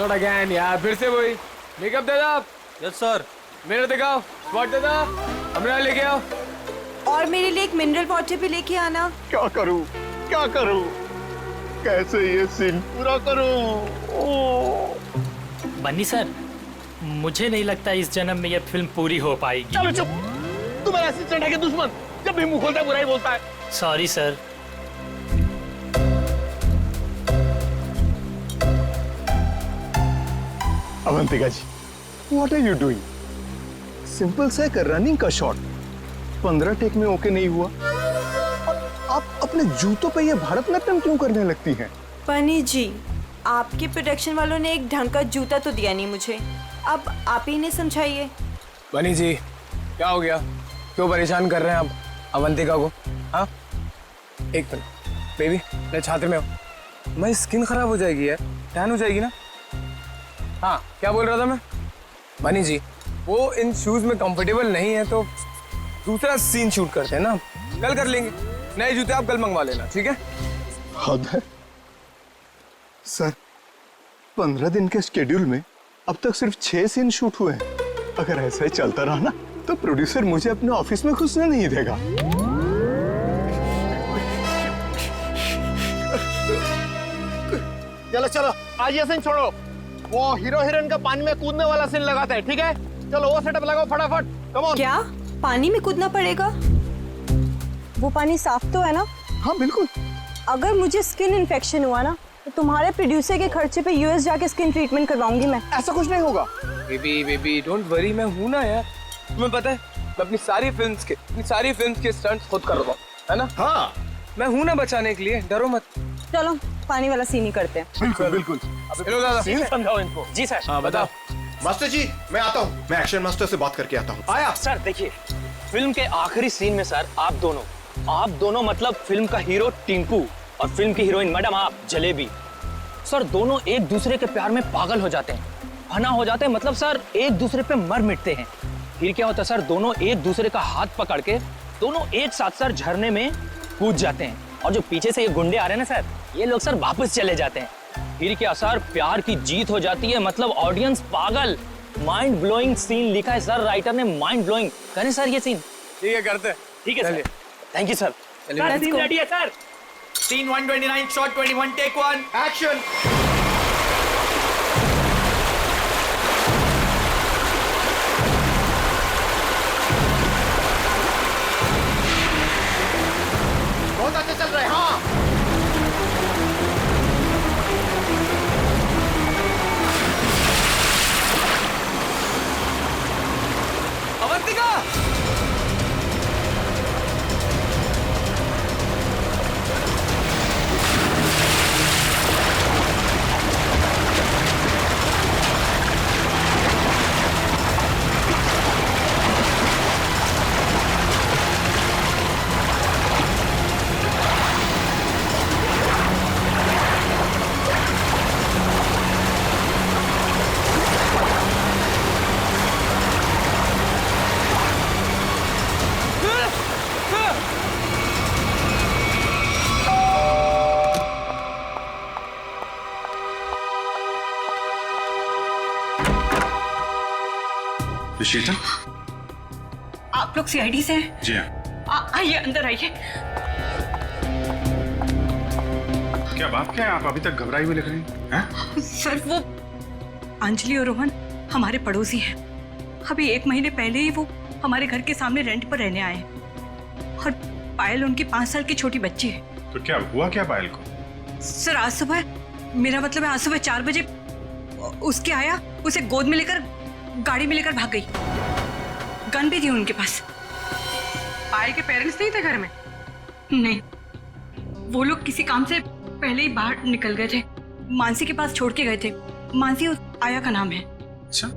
Not again यार, फिर से वही। मेकअप दे दो। Yes sir. मेरे दिखाओ, स्पॉट दे दो। हमरा लेके आओ। और मेरे लिए एक मिनरल वाटर भी लेके आना। क्या करूं, क्या करूं, कैसे ये सीन पूरा करूं? बन्नी सर, मुझे नहीं लगता इस जन्म में यह फिल्म पूरी हो पाएगी। चलो चुप, तू मेरा असिस्टेंट है कि दुश्मन? जब भी मुंह खोलता है बुराई बोलता है। Sorry sir. Avantika ji, what are you doing? Simple सा एक रनिंग का शॉट 15 टेक में ओके नहीं हुआ और आप अपने जूतों पे ये भारतनाट्यम क्यों करने लगती हैं? बनी जी, आपके प्रोडक्शन वालों ने एक ढंग का जूता तो दिया नहीं मुझे, अब आप ही ने समझाइए। बनी जी, क्या हो गया? क्यों परेशान कर रहे हैं आप अवंतिका को? हाँ, एक मिनट बेबी, मेरे छात्र में हो। मेरी स्किन खराब हो जाएगी यार, टैन हो जाएगी ना। हाँ, क्या बोल रहा था मैं? बनी जी, वो इन शूज में कंफर्टेबल नहीं है तो दूसरा सीन शूट करते हैं ना, कल कर लेंगे। नए जूते आप कल मंगवा लेना, ठीक है? हद है सर, 15 दिन के शेड्यूल में अब तक सिर्फ 6 सीन शूट हुए हैं। अगर ऐसा ही चलता रहा ना तो प्रोड्यूसर मुझे अपने ऑफिस में घुसने नहीं देगा। चलो चलो, आज ये सीन छोड़ो, वो हीरो हीरोइन का पानी में कूदने वाला सीन लगाते हैं, ठीक है? चलो वो सेटअप लगाओ फटाफट, कम ऑन। क्या पानी में कूदना पड़ेगा? वो पानी साफ तो है ना? हाँ बिल्कुल। अगर मुझे स्किन इन्फेक्शन हुआ ना तो तुम्हारे प्रोड्यूसर के खर्चे पे यूएस जाके स्किन ट्रीटमेंट करवाऊंगी मैं। ऐसा कुछ नहीं होगा। बेबी डोंट वरी, मैं हूं ना यार। तुम्हें पता है, मैं अपनी सारी फिल्म्स के स्टंट्स खुद कर रहा हूं, है ना? हाँ मैं हूं ना बचाने के लिए, डरो मत। चलो पानी वाला सीन ही करते हैं। बिल्कुल बिल्कुल। चलो दादा, सीन समझाओ इनको। जी सर। हाँ बताओ। मास्टर जी, मैं आता हूँ, मैं एक्शन मास्टर से बात करके आता हूँ। आया। सर देखिए, फिल्म के आखिरी सीन में सर आप दोनों मतलब फिल्म का हीरो टिंकू और फिल्म की हीरोइन मैडम आप जलेबी, सर दोनों एक दूसरे के प्यार में पागल हो जाते हैं, फना हो जाते हैं, मतलब सर एक दूसरे पे मर मिटते हैं। फिर क्या होता है सर, दोनों एक दूसरे का हाथ पकड़ के दोनों एक साथ सर झरने में कूद जाते हैं, और जो पीछे से ये गुंडे आ रहे हैं ना सर, ये लोग सर वापस चले जाते हैं। फिर क्या सर, प्यार की जीत हो जाती है, मतलब ऑडियंस पागल। माइंड ब्लोइंग सीन लिखा है सर राइटर ने, माइंड ब्लोइंग। करें सर ये सीन? ठीक है, करते हैं। ठीक है sir, thank you sir. Let's go. Ready है sir? Scene 129 shot 21 take 1 action. बहुत अच्छे चल रहे हैं। हाँ अवंतिका! शीतल, आप लोग सीआईडी से हैं? जी हाँ। आइए अंदर आइए। क्या बात क्या है, आप अभी तक घबराई हुई लग रही हैं? सर वो अंजलि और रोहन हमारे पड़ोसी हैं। अभी 1 महीने पहले ही वो हमारे घर के सामने रेंट पर रहने आए हैं, और पायल उनकी 5 साल की छोटी बच्ची है। तो क्या हुआ क्या पायल को? सर आज सुबह, मेरा मतलब है आज सुबह 4 बजे उसके आया, उसे गोद में लेकर गाड़ी में लेकर भाग गई। गन भी थी उनके पास। पायल के पेरेंट्स नहीं थे घर में? नहीं, वो लोग किसी काम से पहले ही बाहर निकल गए थे, मानसी के पास छोड़ के गए थे। मानसी उस आया का नाम है। अच्छा,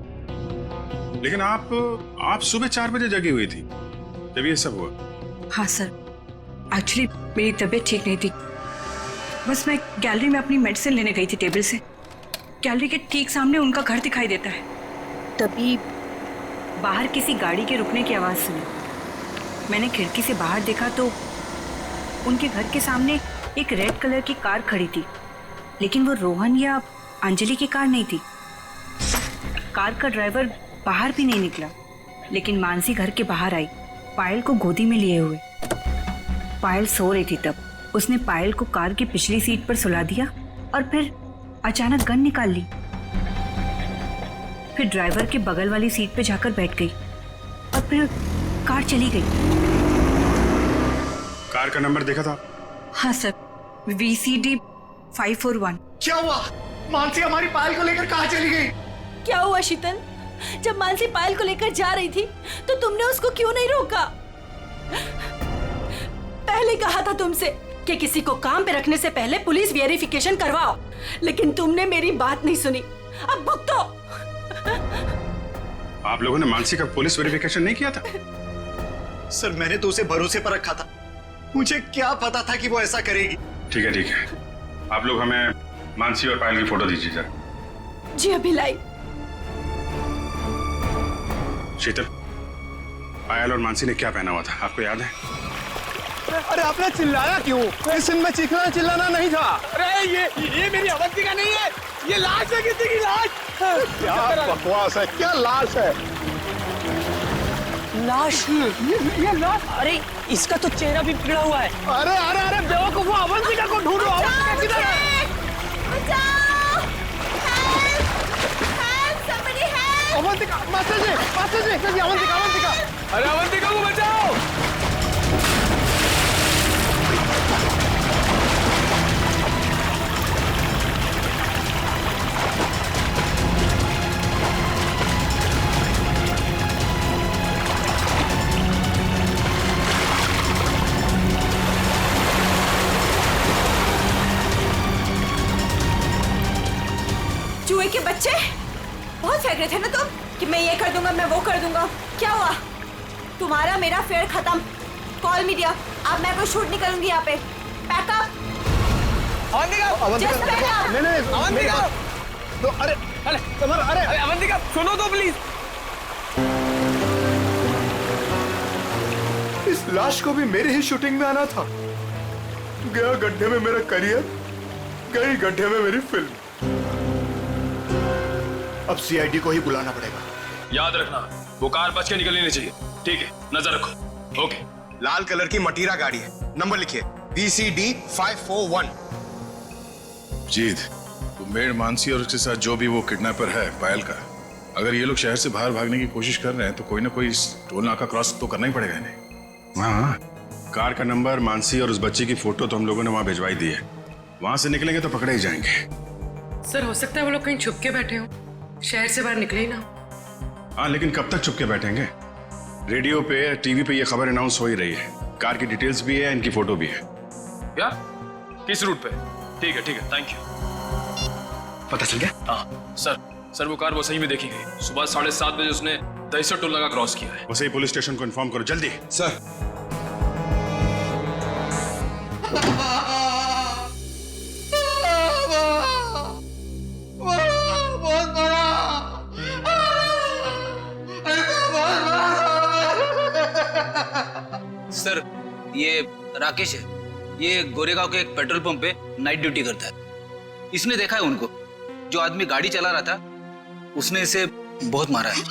लेकिन आप सुबह 4 बजे जगी हुई थी जब ये सब हुआ? हाँ सर, एक्चुअली मेरी तबीयत ठीक नहीं थी, बस मैं गैलरी में अपनी मेडिसिन लेने गई थी टेबल से। गैलरी के ठीक सामने उनका घर दिखाई देता है, तभी बाहर किसी गाड़ी के रुकने की आवाज़ सुनी। मैंने खिड़की से बाहर देखा तो उनके घर के सामने एक रेड कलर की कार खड़ी थी, लेकिन वो रोहन या अंजलि की कार नहीं थी। कार का ड्राइवर बाहर भी नहीं निकला, लेकिन मानसी घर के बाहर आई, पायल को गोदी में लिए हुए। पायल सो रही थी तब उसने पायल को कार की पिछली सीट पर सुला दिया और फिर अचानक गन निकाल ली। फिर ड्राइवर के बगल वाली सीट पे जाकर बैठ गई और फिर कार चली गई। कार का नंबर देखा था? हाँ सर, VCD 541। क्या हुआ? मानसी हमारी पायल को लेकर कहाँ चली गई? क्या हुआ शीतल? जब मानसी पायल को लेकर जा रही थी तो तुमने उसको क्यों नहीं रोका? पहले कहा था तुमसे कि किसी को काम पे रखने से पहले पुलिस वेरिफिकेशन करवाओ, लेकिन तुमने मेरी बात नहीं सुनी। अब भुगतो। आप लोगों ने मानसी का पुलिस वेरिफिकेशन नहीं किया था? सर मैंने तो उसे भरोसे पर रखा था, मुझे क्या पता था कि वो ऐसा करेगी। ठीक है, आप लोग हमें मानसी और पायल की फोटो दीजिए जरा। जी अभी लाई। शीतल, पायल और मानसी ने क्या पहना हुआ था, आपको याद है? अरे आपने चिल्लाया क्यों? इस सीन में चीखना चिल्लाना नहीं था। अरे ये मेरी अवंतिका नहीं है, ये लाश है, किसी की लाश। क्या बकवास है, क्या लाश है? लाश? ये लाश? अरे इसका तो चेहरा भी बिगड़ा हुआ है। अरे अरे अरे बेवकूफ, अवंतिका को ढूंढो। अवंतिका किधर है? अवंतिका, मास्टर जी, अवंतिका। अरे अवंतिका को बचाओ। चूहे के बच्चे, बहुत फेंक रहे थे ना तुम कि मैं ये कर दूंगा, मैं वो कर दूंगा। क्या हुआ? तुम्हारा मेरा फेयर खत्म। कॉल मीडिया, अब मैं कोई शूट नहीं करूंगी यहाँ पे। पैकअप। अवंतिका, नहीं, अवंतिका। तो अरे तुम्हारा, अरे अवंतिका सुनो तो प्लीज। इस लाश को भी मेरी ही शूटिंग में आना था। गया गड्ढे में मेरा करियर, गई गड्ढे में मेरी फिल्म। अब CID को ही बुलाना पड़ेगा। याद रखना, वो कार बच के निकलनी नहीं चाहिए। ठीक है, नजर रखो। ओके। लाल कलर की मटीरा गाड़ी है, नंबर लिखिए VCD 541। जीत, तो मेड मानसी और उसके साथ जो भी वो किडनैपर है पायल का, अगर ये लोग शहर से बाहर भागने की कोशिश कर रहे हैं तो कोई ना कोई टोल नाका क्रॉस तो करना ही पड़ेगा इन्हें। हाँ, कार का नंबर, मानसी और उस बच्ची की फोटो तो हम लोगों ने वहां भिजवाई दी है। वहां से निकलेंगे तो पकड़े ही जाएंगे। सर हो सकता है वो लोग कहीं छुप के बैठे हो, शहर से बाहर निकले ही ना। हाँ, लेकिन कब तक चुप के बैठेंगे? रेडियो पे, टीवी पे ये खबर अनाउंस हो ही रही है। कार की डिटेल्स भी है, इनकी फोटो भी है। क्या? किस रूट पे? ठीक है, थैंक यू। पता चल गया? हाँ सर, वो कार वो सही में देखी गई। सुबह 7:30 बजे उसने दहीसर टोल नाका क्रॉस किया है। वैसे ही पुलिस स्टेशन को इन्फॉर्म करो जल्दी। सर। सर, ये राकेश है, ये गोरेगांव के एक पेट्रोल पंप पे नाइट ड्यूटी करता है। इसने देखा है उनको, जो आदमी गाड़ी चला रहा था उसने इसे बहुत मारा है।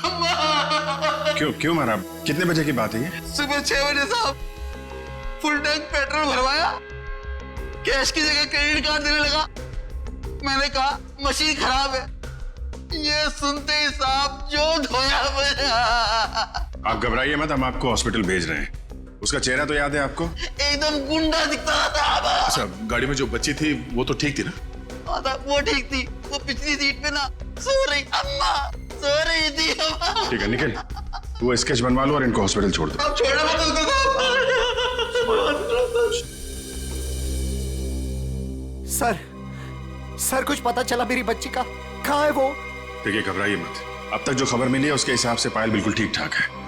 क्यों मारा? कितने बजे की बात है ये? सुबह 6 बजे साहब, फुल टैंक पेट्रोल भरवाया, कैश की जगह क्रेडिट कार्ड देने लगा। मैंने कहा मशीन खराब है, ये सुनते ही साहब जो धोया मेरा। आप घबराइए मत, हम आपको हॉस्पिटल भेज रहे हैं। उसका चेहरा तो याद है आपको? एकदम गुंडा दिखता था। अच्छा, गाड़ी में जो बच्ची थी वो तो ठीक थी ना? वो ठीक थी, वो पिछली सीट पे ना सो रही, अम्मा सो रही थी। ठीक है, निकल, वो स्केच बनवा लो और इनको हॉस्पिटल छोड़ दो। अब छोड़ो मत उसको साहब। सर कुछ पता चला मेरी बच्ची का? कहाँ है वो? देखिए, घबराइए मत, अब तक जो खबर मिली है उसके हिसाब से पायल बिल्कुल ठीक ठाक है।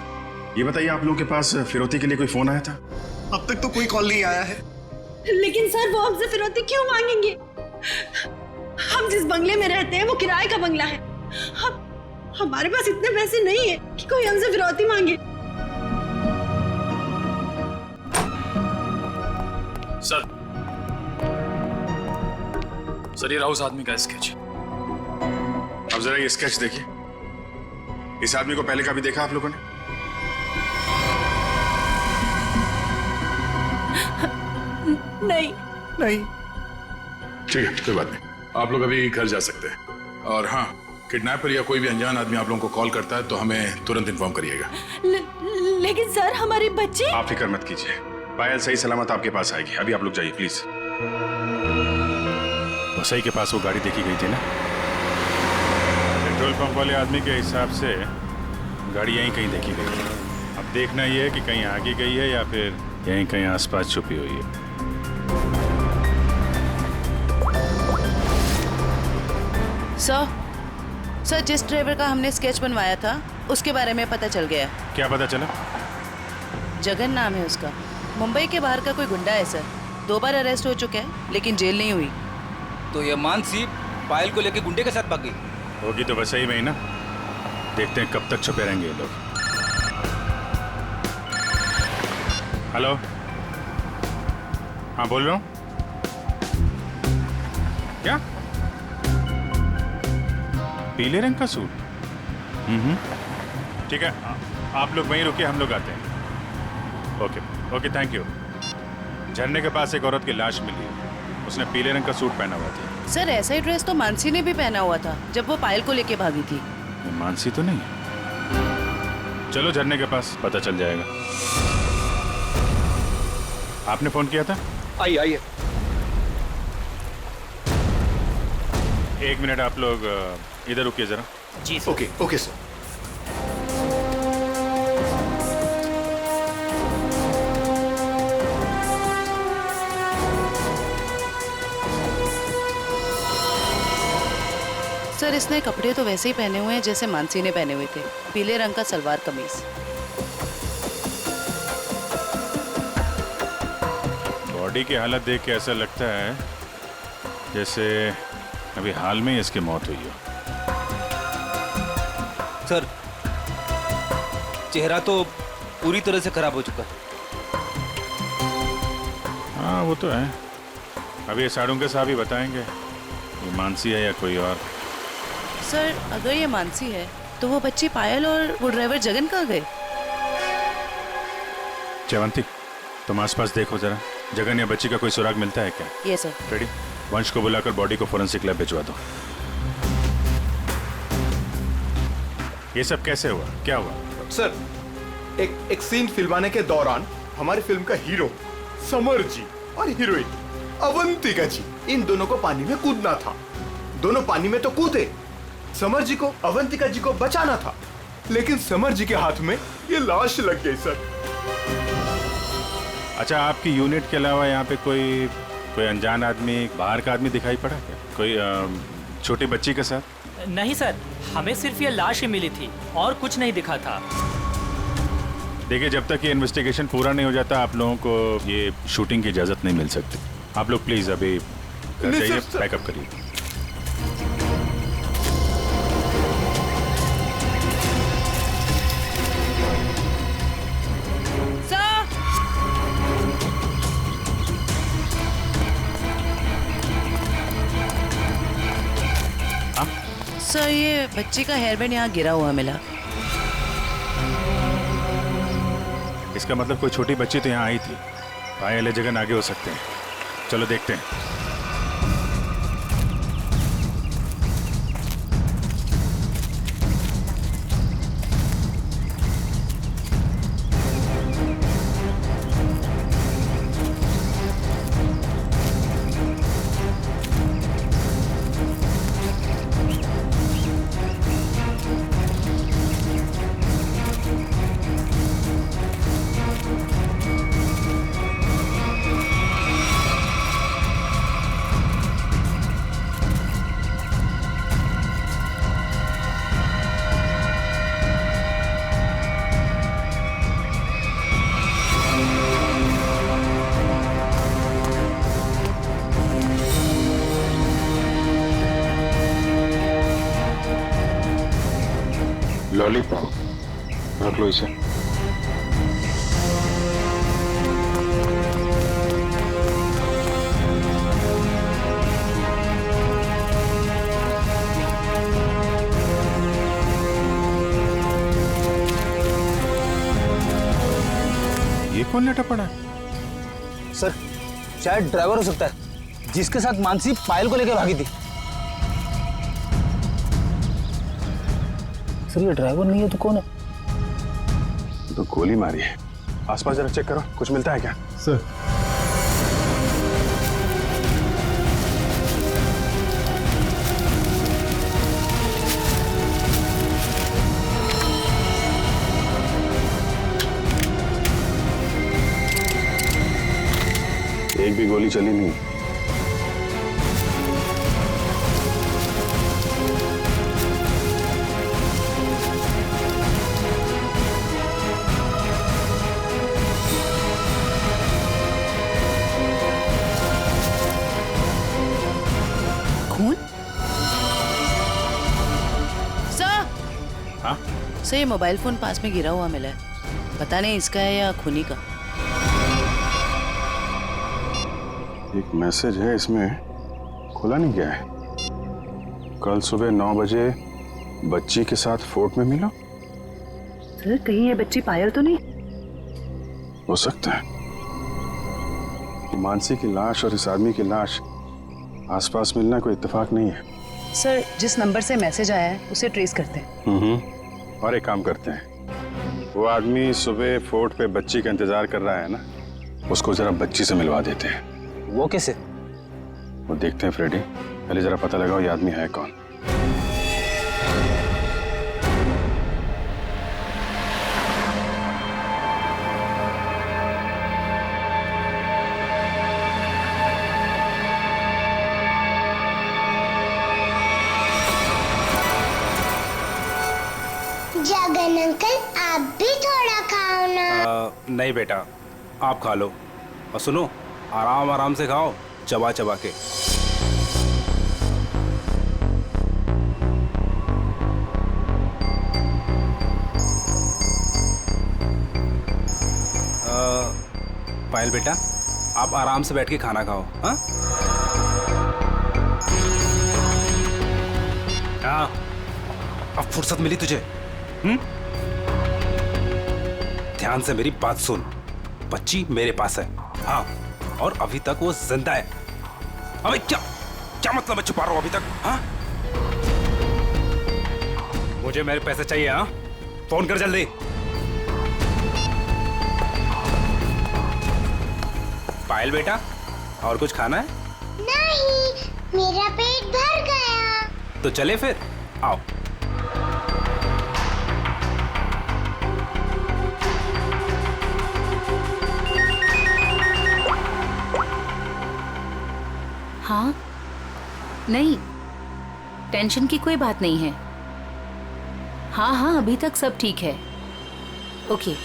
ये बताइए, आप लोगों के पास फिरौती के लिए कोई फोन आया था? अब तक तो कोई कॉल नहीं आया है। लेकिन सर वो हमसे फिरौती क्यों मांगेंगे? हम जिस बंगले में रहते हैं वो किराए का बंगला है। हमारे पास इतने पैसे नहीं है कि कोई हमसे फिरौती मांगे। सर ये रहा उस आदमी का स्केच। अब जरा ये स्केच देखिए। इस आदमी को पहले कभी देखा आप लोगों ने? नहीं। नहीं। ठीक है, कोई बात नहीं, आप लोग अभी घर जा सकते हैं। और हाँ, किडनैपर या कोई भी अनजान आदमी आप लोगों को कॉल करता है तो हमें तुरंत इन्फॉर्म करिएगा। लेकिन सर हमारी बच्ची। आप फिक्र मत कीजिए, पायल सही सलामत आपके पास आएगी। अभी आप लोग जाइए प्लीज। वसई के पास वो गाड़ी देखी गई थी ना? पेट्रोल पंप वाले आदमी के हिसाब से गाड़ी यहीं कहीं देखी गई है। अब देखना ये है कि कहीं आगे गई है या फिर यहीं कहीं आसपास छुपी हुई है। सर जिस ड्राइवर का हमने स्केच बनवाया था उसके बारे में पता चल गया। क्या पता चला? जगन नाम है उसका। मुंबई के बाहर का कोई गुंडा है सर। 2 बार अरेस्ट हो चुका है लेकिन जेल नहीं हुई। तो ये मानसी पायल को लेके गुंडे के साथ भाग गई होगी तो बस ही में ही ना। देखते हैं कब तक छुपे रहेंगे ये लोग। हेलो, हाँ बोल रहा हूँ। क्या? पीले रंग का सूट? ठीक है, आप लोग वहीं रुकिए, हम लोग आते हैं। Okay okay, thank you. झरने के पास एक औरत की लाश मिली है, उसने पीले रंग का सूट पहना हुआ था। सर ऐसा ही ड्रेस तो मानसी ने भी पहना हुआ था जब वो पायल को लेके भागी थी। मानसी तो नहीं? चलो झरने के पास, पता चल जाएगा। आपने फोन किया था? आइए आइए। 1 मिनट, आप लोग इधर रुकिए जरा। जी sir. Okay okay sir. Sir इसने कपड़े तो वैसे ही पहने हुए हैं जैसे मानसी ने पहने हुए थे। पीले रंग का सलवार कमीज। बॉडी की हालत देख के ऐसा लगता है जैसे अभी हाल में ही इसकी मौत हुई हो। सर चेहरा तो पूरी तरह से खराब हो चुका है। हाँ वो तो है। अभी ये साड़ू के साहब ही बताएंगे ये मानसी है या कोई और। सर अगर ये मानसी है तो वो बच्ची पायल और वो ड्राइवर जगन कहाँ गए? चवंती, तुम आसपास देखो जरा, जगन या बच्ची का कोई सुराग मिलता है क्या? ये सर। रेडी? वंश को बुलाकर बॉडी को फोरेंसिक लैब भिजवा दो। ये सब कैसे हुआ, क्या हुआ? सर एक सीन फिल्माने के दौरान हमारी फिल्म का हीरो समर जी और हीरोइन अवंतिका जी, इन दोनों को पानी में कूदना था। दोनों पानी में तो कूदे। समर जी को अवंतिका जी को बचाना था, लेकिन समर जी के हाथ में ये लाश लग गई सर। अच्छा, आपकी यूनिट के अलावा यहाँ पे कोई अनजान आदमी, बाहर का आदमी दिखाई पड़ा क्या? कोई छोटी बच्ची के साथ? नहीं सर, हमें सिर्फ ये लाश ही मिली थी और कुछ नहीं दिखा था। देखिए, जब तक ये इन्वेस्टिगेशन पूरा नहीं हो जाता आप लोगों को ये शूटिंग की इजाजत नहीं मिल सकती। आप लोग प्लीज अभी घर जाइए, पैकअप करिए। सर ये बच्ची का हेयर बैंड यहाँ गिरा हुआ मिला। इसका मतलब कोई छोटी बच्ची तो यहाँ आई थी। पायल जगन आगे हो सकते हैं। चलो देखते हैं। लॉलीपॉप रख लो इसे। कौन लेटा पड़ा है? सर शायद ड्राइवर हो सकता है जिसके साथ मानसी पायल को लेकर भागी थी। सर ये ड्राइवर नहीं है तो कौन है? तो गोली मारी है। आसपास जरा चेक करो, कुछ मिलता है क्या? सर एक भी गोली चली नहीं। खून? सर हाँ? सर ये मोबाइल फोन पास में गिरा हुआ मिला है, पता नहीं इसका है या खूनी का। एक मैसेज है इसमें, खुला नहीं गया है। कल सुबह 9 बजे बच्ची के साथ फोर्ट में मिला। सर कहीं ये बच्ची पायल तो नहीं? हो सकता है। मानसी की लाश और इस आदमी की लाश आसपास मिलना कोई इत्तेफाक नहीं है। सर जिस नंबर से मैसेज आया है उसे ट्रेस करते हैं। और एक काम करते हैं, वो आदमी सुबह फोर्ट पे बच्ची का इंतजार कर रहा है ना, उसको जरा बच्ची से मिलवा देते हैं। वो कैसे? वो देखते हैं फ्रेडी, पहले जरा पता लगाओ ये आदमी है कौन। जगन अंकल आप भी थोड़ा खाओ ना। नहीं बेटा, आप खा लो और सुनो, आराम आराम से खाओ, चबा चबा के। पायल बेटा, आप आराम से बैठ के खाना खाओ। हाँ हाँ, अब फुर्सत मिली तुझे? ध्यान से मेरी बात सुन, बच्ची मेरे पास है। हाँ, और अभी तक वो जिंदा है। अबे क्या क्या मतलब है छुपा रहा हूं अभी तक? हाँ, मुझे मेरे पैसे चाहिए। हाँ, फोन कर जल्दी। पायल बेटा, और कुछ खाना है? नहीं, मेरा पेट भर गया। तो चले फिर, आओ। हाँ नहीं, टेंशन की कोई बात नहीं है। हाँ हाँ अभी तक सब ठीक है। ओके।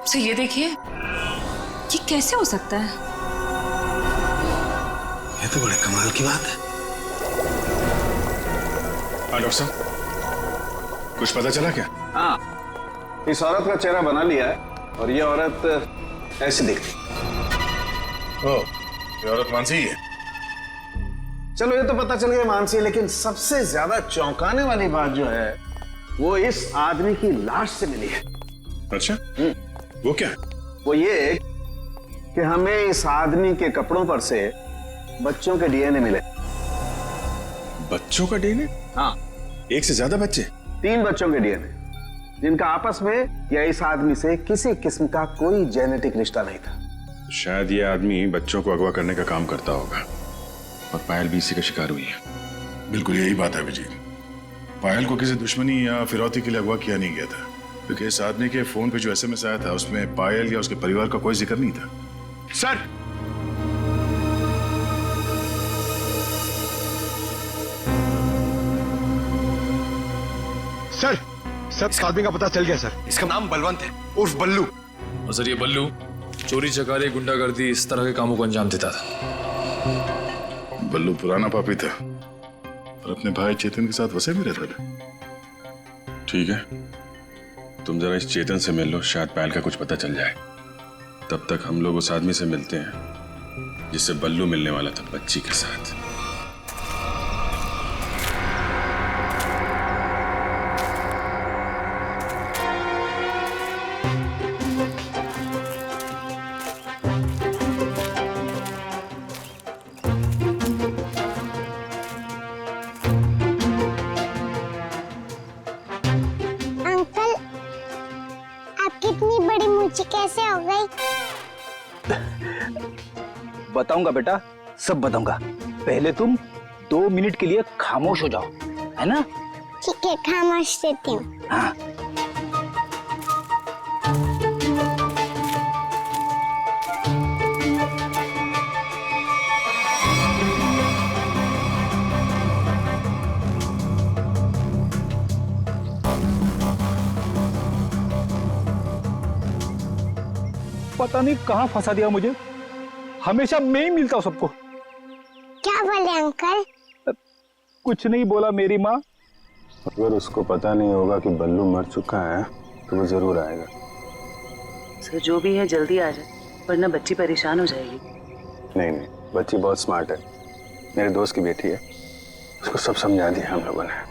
सर ये देखिए, ये कैसे हो सकता है? ये तो बड़े कमाल की बात है। हाँ डॉक्टर साहब, कुछ पता चला क्या? हाँ, इस औरत का चेहरा बना लिया है और ये औरत ऐसी दिखती। ओ, ये औरत मानसी ही है। चलो ये तो पता चल गया मानसी, लेकिन सबसे ज्यादा चौंकाने वाली बात जो है वो इस आदमी की लाश से मिली है। अच्छा, वो क्या? वो ये कि हमें इस आदमी के कपड़ों पर से बच्चों के डीएनए मिले। बच्चों का डीएनए? हाँ, एक से ज्यादा बच्चे? 3 बच्चों के डीएनए, जिनका आपस में या इस आदमी से किसी किस्म का कोई जेनेटिक रिश्ता नहीं था। शायद ये आदमी बच्चों को अगवा करने का काम करता होगा और पायल भी इसी का शिकार हुई है। बिल्कुल यही बात है अभिजीत। पायल को किसी दुश्मनी या फिरौती के लिए अगवा किया नहीं गया था, क्योंकि इस आदमी के फोन पे जो एसएमएस आया था उसमें पायल या उसके परिवार का कोई जिक्र नहीं था। सर, सर इस आदमी का पता चल गया सर। इसका नाम बलवंत है उर्फ बल्लू। और सर ये बल्लू चोरी चकारी गुंडागर्दी इस तरह के कामों को अंजाम देता था। बल्लू पुराना पापी था और अपने भाई चेतन के साथ वसे में रहता था। ठीक है, तुम जरा इस चेतन से मिल लो, शायद पायल का कुछ पता चल जाए। तब तक हम लोग उस आदमी से मिलते हैं जिससे बल्लू मिलने वाला था बच्ची के साथ। कैसे हो गई? बताऊंगा बेटा, सब बताऊंगा। पहले तुम 2 मिनट के लिए खामोश हो जाओ, है ना? ठीक है, खामोश रहती हूँ। हाँ। पता नहीं कहाँ फंसा दिया मुझे, हमेशा मैं ही मिलता हूँ सबको। क्या बोले अंकल? कुछ नहीं बोला मेरी माँ। अगर उसको पता नहीं होगा कि बल्लू मर चुका है तो वो जरूर आएगा। सर जो भी है जल्दी आ जाए, वरना बच्ची परेशान हो जाएगी। नहीं, बच्ची बहुत स्मार्ट है, मेरे दोस्त की बेटी है, उसको सब समझा दिया हम लोगों ने।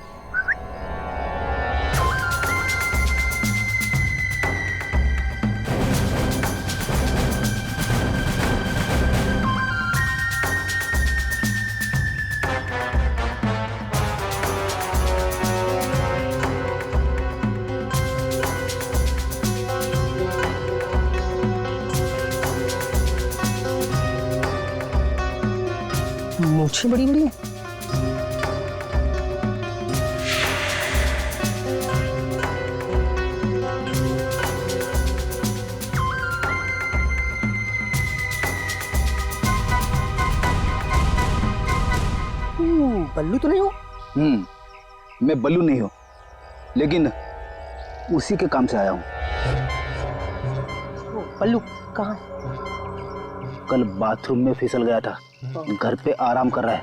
मूछें बड़ी बड़ी हैं। बल्लू तो नहीं हो? मैं बल्लू नहीं हूँ, लेकिन उसी के काम से आया हूँ। बल्लू कहाँ? कल बाथरूम में फिसल गया था, घर पे आराम कर रहा है,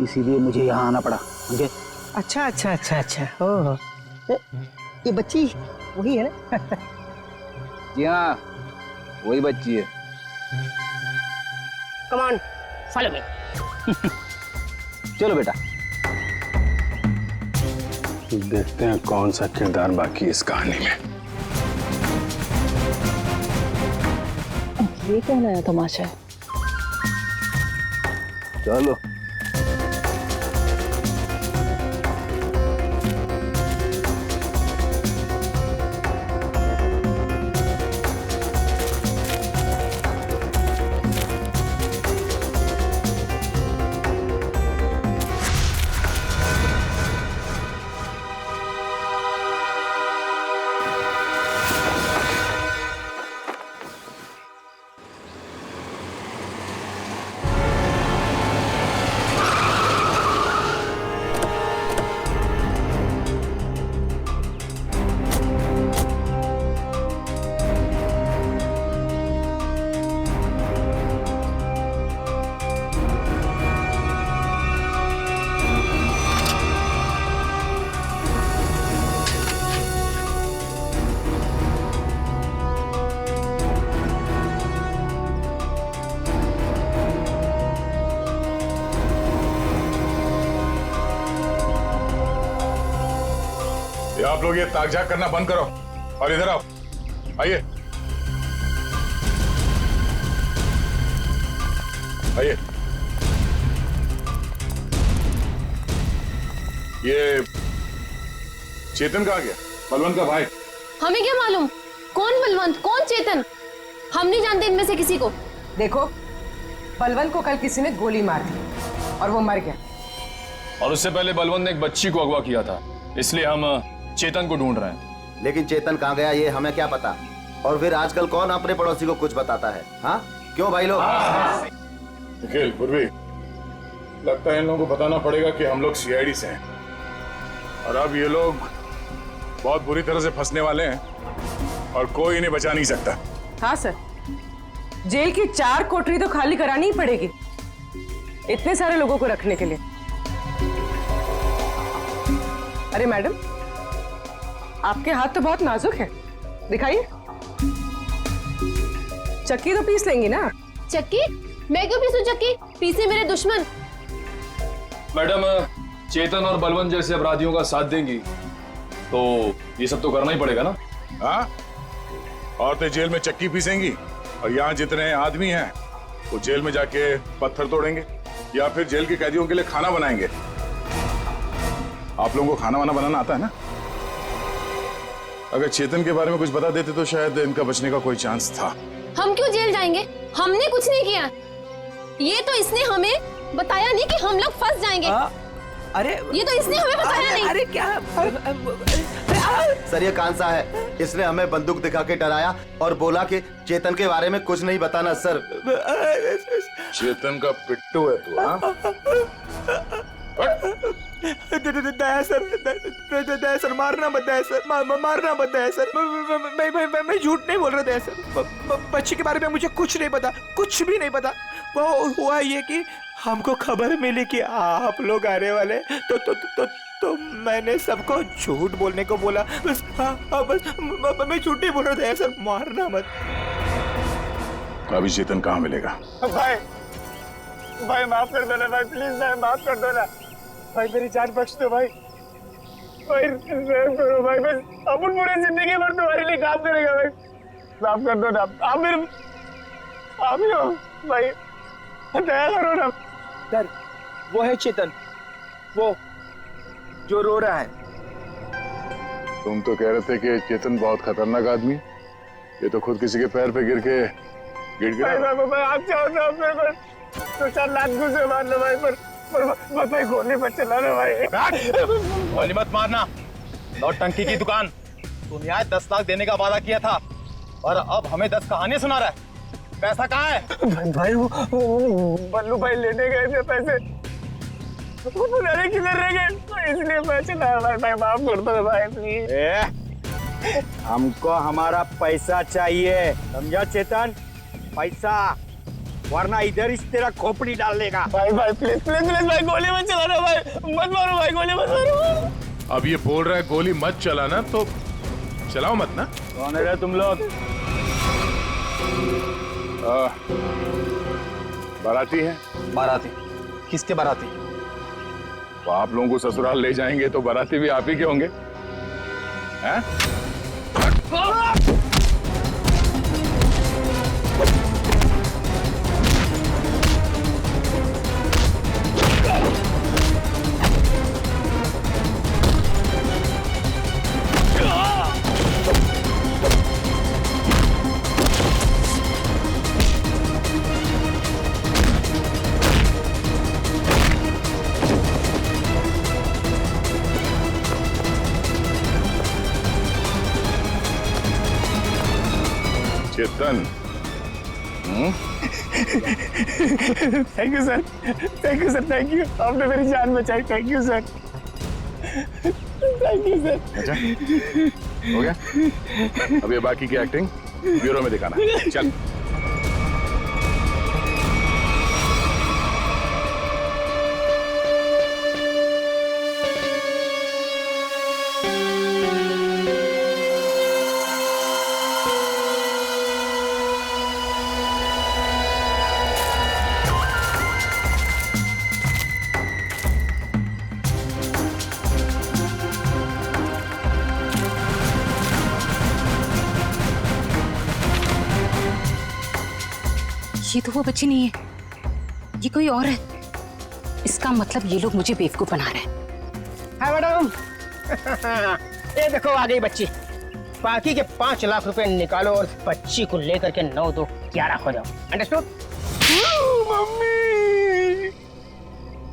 इसीलिए मुझे यहाँ आना पड़ा। मुझे अच्छा अच्छा अच्छा अच्छा। ओह, ये बच्ची वही है ना? जी हाँ, वही बच्ची है। Come on, follow me. चलो बेटा, देखते हैं कौन सा किरदार बाकी इस कहानी में। ये क्या नया तमाशा है? चलो। आप लोग ये ताक-झाक करना बंद करो और इधर आओ। आइए आइए। ये चेतन कहाँ गया? बलवंत का भाई। हमें क्या मालूम कौन बलवंत कौन चेतन, हम नहीं जानते इनमें से किसी को। देखो, बलवंत को कल किसी ने गोली मार दी और वो मर गया। और उससे पहले बलवंत ने एक बच्ची को अगवा किया था, इसलिए हम चेतन को ढूंढ रहे हैं। लेकिन चेतन कहाँ गया ये हमें क्या पता। और फिर आजकल कौन अपने पड़ोसी को कुछ बताता है? हाँ क्यों भाई लोग? निखिल, पूर्वी, लगता है इन लोगों को बताना पड़ेगा कि हम लोग सीआईडी से हैं और अब ये लोग बहुत बुरी तरह से फंसने वाले हैं और कोई इन्हें बचा नहीं सकता। हाँ सर, जेल की 4 कोठरी तो खाली करानी ही पड़ेगी इतने सारे लोगों को रखने के लिए। अरे मैडम, आपके हाथ तो बहुत नाजुक है, दिखाइए। चक्की तो पीस लेंगी ना? चक्की? मैं क्यों पीसूं चक्की? पीसे मेरे दुश्मन। मैडम, चेतन और बलवंत जैसे अपराधियों का साथ देंगी तो ये सब तो करना ही पड़ेगा ना। हाँ, औरतें जेल में चक्की पीसेंगी और यहाँ जितने आदमी हैं वो जेल में जाके पत्थर तोड़ेंगे या फिर जेल के कैदियों के लिए खाना बनाएंगे। आप लोगों को खाना वाना बनाना आता है ना? अगर चेतन के बारे में कुछ बता देते तो शायद इनका बचने का कोई चांस था। हम क्यों जेल जाएंगे? हमने कुछ नहीं किया। ये तो इसने हमें बताया नहीं कि हम लोग फंस जाएंगे। अरे ये तो इसने हमें बताया नहीं। अरे क्या? सर ये कांसा है, इसने हमें बंदूक दिखा के डराया और बोला कि चेतन के बारे में कुछ नहीं बताना। सर चेतन का पिट्टू है तू? हाँ, दया सर, दया सर, मारना मत दया सर, मारना मत दया सर। मैं झूठ नहीं बोल रहा दया सर। बच्ची के बारे में मुझे कुछ नहीं पता, कुछ भी नहीं पता। वो हुआ ये कि हमको खबर मिली कि आप लोग आने वाले, तो मैंने सबको झूठ बोलने को बोला। बस हाँ, बस मैं झूठ नहीं बोल रहा दया सर, मारना मत। अभी चेतन कहाँ मिलेगा? भाई माफ कर दो ना भाई, प्लीज भाई माफ कर दो ना भाई, मेरी जान बख्श दो भाई। भाई करो भाई, बस अपन पूरी जिंदगी भर तुम्हारे लिए काम करेगा भाई, माफ कर दो ना। आप मेरे आप ही हो भाई, दया करो ना। सर वो है चेतन, वो जो रो रहा है। तुम तो कह रहे थे कि चेतन बहुत खतरनाक आदमी, ये तो खुद किसी के पैर पे गिर के गिड़गिड़ा। भाई आप चाहो तो मेरे को तो 4 लाख घुसे मार लो भाई, पर भाई गोली मत चलाना भाई। गोली मत मारना, नौटंकी की दुकान। तुम यहाँ 10 लाख देने का वादा किया था और अब हमें 10 कहानियां सुना रहा है। पैसा कहाँ है? भाई वो बल्लू भाई लेने गए थे पैसे, वो पता नहीं किधर रह गए, तो इसलिए मैं चला भाई, माफ कर दो भाई प्लीज। हमको हमारा पैसा चाहिए, समझा चेतन? पैसा, वरना इधर इस तेरा खोपड़ी डाल लेगा। भाई प्लीज प्लीज प्लीज भाई, गोली मत चलाना भाई, मत मारो भाई, गोली मत मारो। अब ये बोल रहा है गोली मत चलाना, तो चलाओ मत ना। कौन है तुम लोग? बाराती है। बाराती? किसके बाराती? तो आप लोगों को ससुराल ले जाएंगे तो बाराती भी आप ही के होंगे, हैं? Chetan, thank you sir, thank you sir, thank you, आपने मेरी जान बचाई, thank you sir, thank you sir. अच्छा हो गया, अब ये बाकी की एक्टिंग ब्यूरो में दिखाना। चल। ये तो वो बच्ची नहीं है, ये कोई और है। इसका मतलब ये लोग मुझे बेवकूफ बना रहे हैं। Hi madam. ये देखो आ गई बच्ची। बाकी के 5 लाख रुपए निकालो और बच्ची को लेकर के 9 2 11 हो जाओ। अंडरस्टूड? मम्मी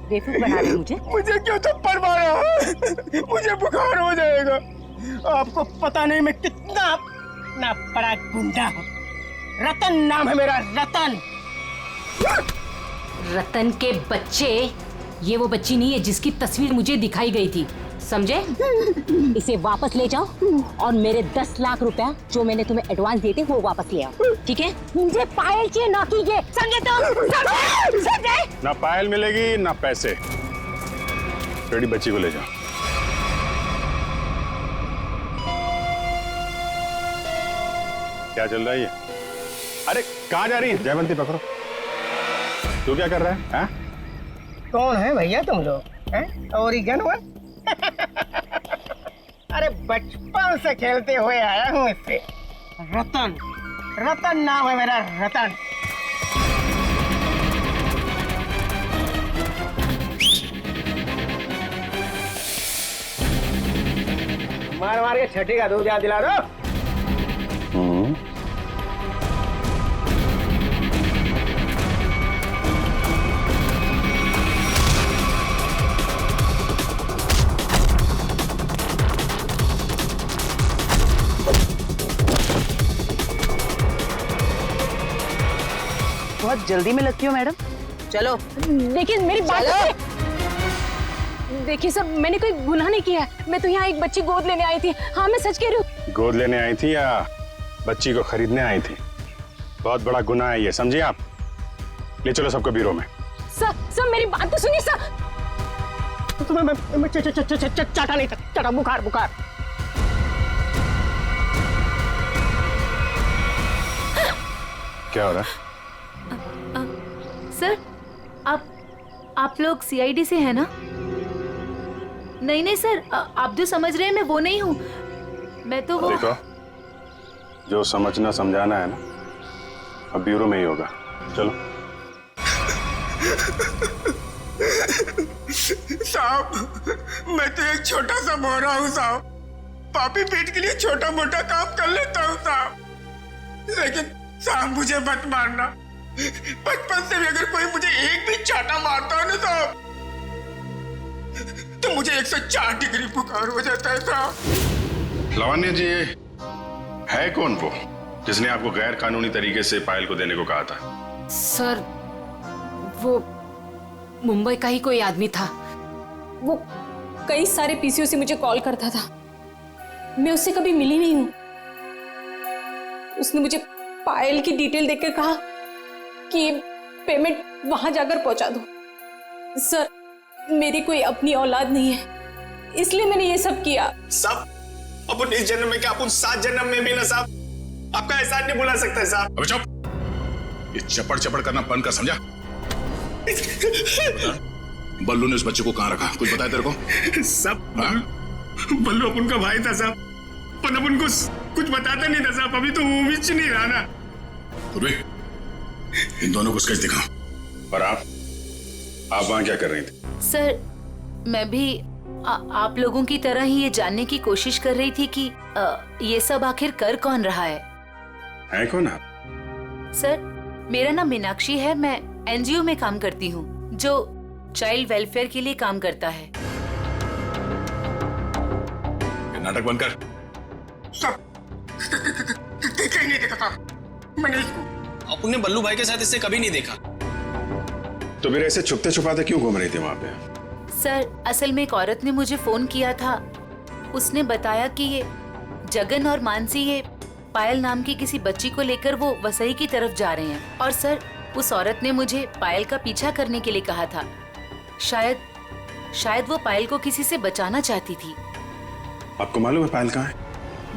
बेवकूफ बना रही मुझे क्यों थप्पड़ मारा? मुझे बुखार हो जाएगा। आपको पता नहीं मैं कितना बड़ा गुंडा हूँ। रतन नाम है मेरा, रतन। रतन के बच्चे, ये वो बच्ची नहीं है जिसकी तस्वीर मुझे दिखाई गई थी, समझे? इसे वापस ले जाओ और मेरे 10 लाख रुपया जो मैंने तुम्हें एडवांस दिए थे वो वापस ले आओ, ठीक है? मुझे पायल चाहिए, ना की ये, समझे तुम? समझे? ना पायल मिलेगी ना पैसे। बेटी बच्ची को ले जाओ। क्या चल रहा है ये? अरे कहाँ जा रही है? जयवंती पकड़ो। तू क्या कर रहा है? हाँ? कौन है भैया तुम लोग? Oregon one? अरे बचपन से खेलते हुए आया हूँ इससे। रतन, रतन नाम है मेरा, रतन। मार मार के छठी का दूध याद दिला दो। बहुत जल्दी में लगती हो मैडम, चलो। देखिए मेरी बात, देखिए सर, मैंने कोई गुनाह नहीं किया है। मैं तो यहाँ एक बच्ची गोद लेने आई थी। हाँ मैं सच कह रही हूँ। गोद लेने आई थी या बच्ची को खरीदने आई थी? बहुत बड़ा गुनाह है ये, समझिए आप। ले चलो सबको ब्यूरो में। सर मेरी बात तो सुनिए सर। तुम्हें चाटा नहीं था, चाटा बुखार बुखार। क्या हो रहा है? सर आप लोग सीआईडी से हैं ना? नहीं सर, आप जो समझ रहे हैं मैं वो नहीं हूँ। मैं तो वो... देखो, जो समझना समझाना है ना, अब ब्यूरो में ही होगा। चलो। साहब, मैं तो एक छोटा सा मोहरा हूँ साहब। पापी पेट के लिए छोटा मोटा काम कर लेता हूँ साहब। लेकिन साहब मुझे मत मारना। बचपन से भी अगर कोई मुझे एक भी चाटा मारता है ना साहब, तो मुझे 104 डिग्री बुखार हो जाता है साहब। लावण्य जी, है कौन वो जिसने आपको गैर कानूनी तरीके से पायल को देने को कहा था? सर वो मुंबई का ही कोई आदमी था। वो कई सारे पीसीओ से मुझे कॉल करता था। मैं उससे कभी मिली नहीं हूँ। उसने मुझे पायल की डिटेल देकर कहा कि पेमेंट वहां जाकर पहुंचा दो। सर मेरी कोई अपनी औलाद नहीं है, इसलिए मैंने ये सब किया। साहब अपन इस जन्म में क्या, अपन 7 जन्म में भी ना साहब आपका एहसान नहीं भुला सकता है साहब। अबे चुप, ये चपड़ चपड़ करना बंद कर, समझा? बल्लू ने उस बच्चे को कहाँ रखा, कुछ बताया तेरे को? सब बल्लू अपन का भाई था साहब, पर अपन को कुछ बताता नहीं था साहब। अभी तो वो भी नहीं रहा ना। इन दोनों को स्केच दिखा। और आप वहां क्या कर रही थी? सर मैं भी आप लोगों की तरह ही ये जानने की कोशिश कर रही थी कि ये सब आखिर कर कौन रहा है कौन आप? सर मेरा नाम मीनाक्षी है। मैं एनजीओ में काम करती हूँ जो चाइल्ड वेलफेयर के लिए काम करता है। नाटक बंद कर। देखा ही नहीं देखा मैंने इसको। अपने बल्लू भाई के साथ इससे कभी नहीं देखा। तो फिर ऐसे छुपते छुपाते क्यों घूम रही थी वहां पे? सर असल में एक औरत ने मुझे फोन किया था। उसने बताया कि ये जगन और मानसी ये पायल नाम की किसी बच्ची को लेकर वो वसई की तरफ जा रहे हैं। और सर उस औरत ने मुझे पायल का पीछा करने के लिए कहा था। शायद वो पायल को किसी से बचाना चाहती थी। आपको मालूम है पायल कहाँ है?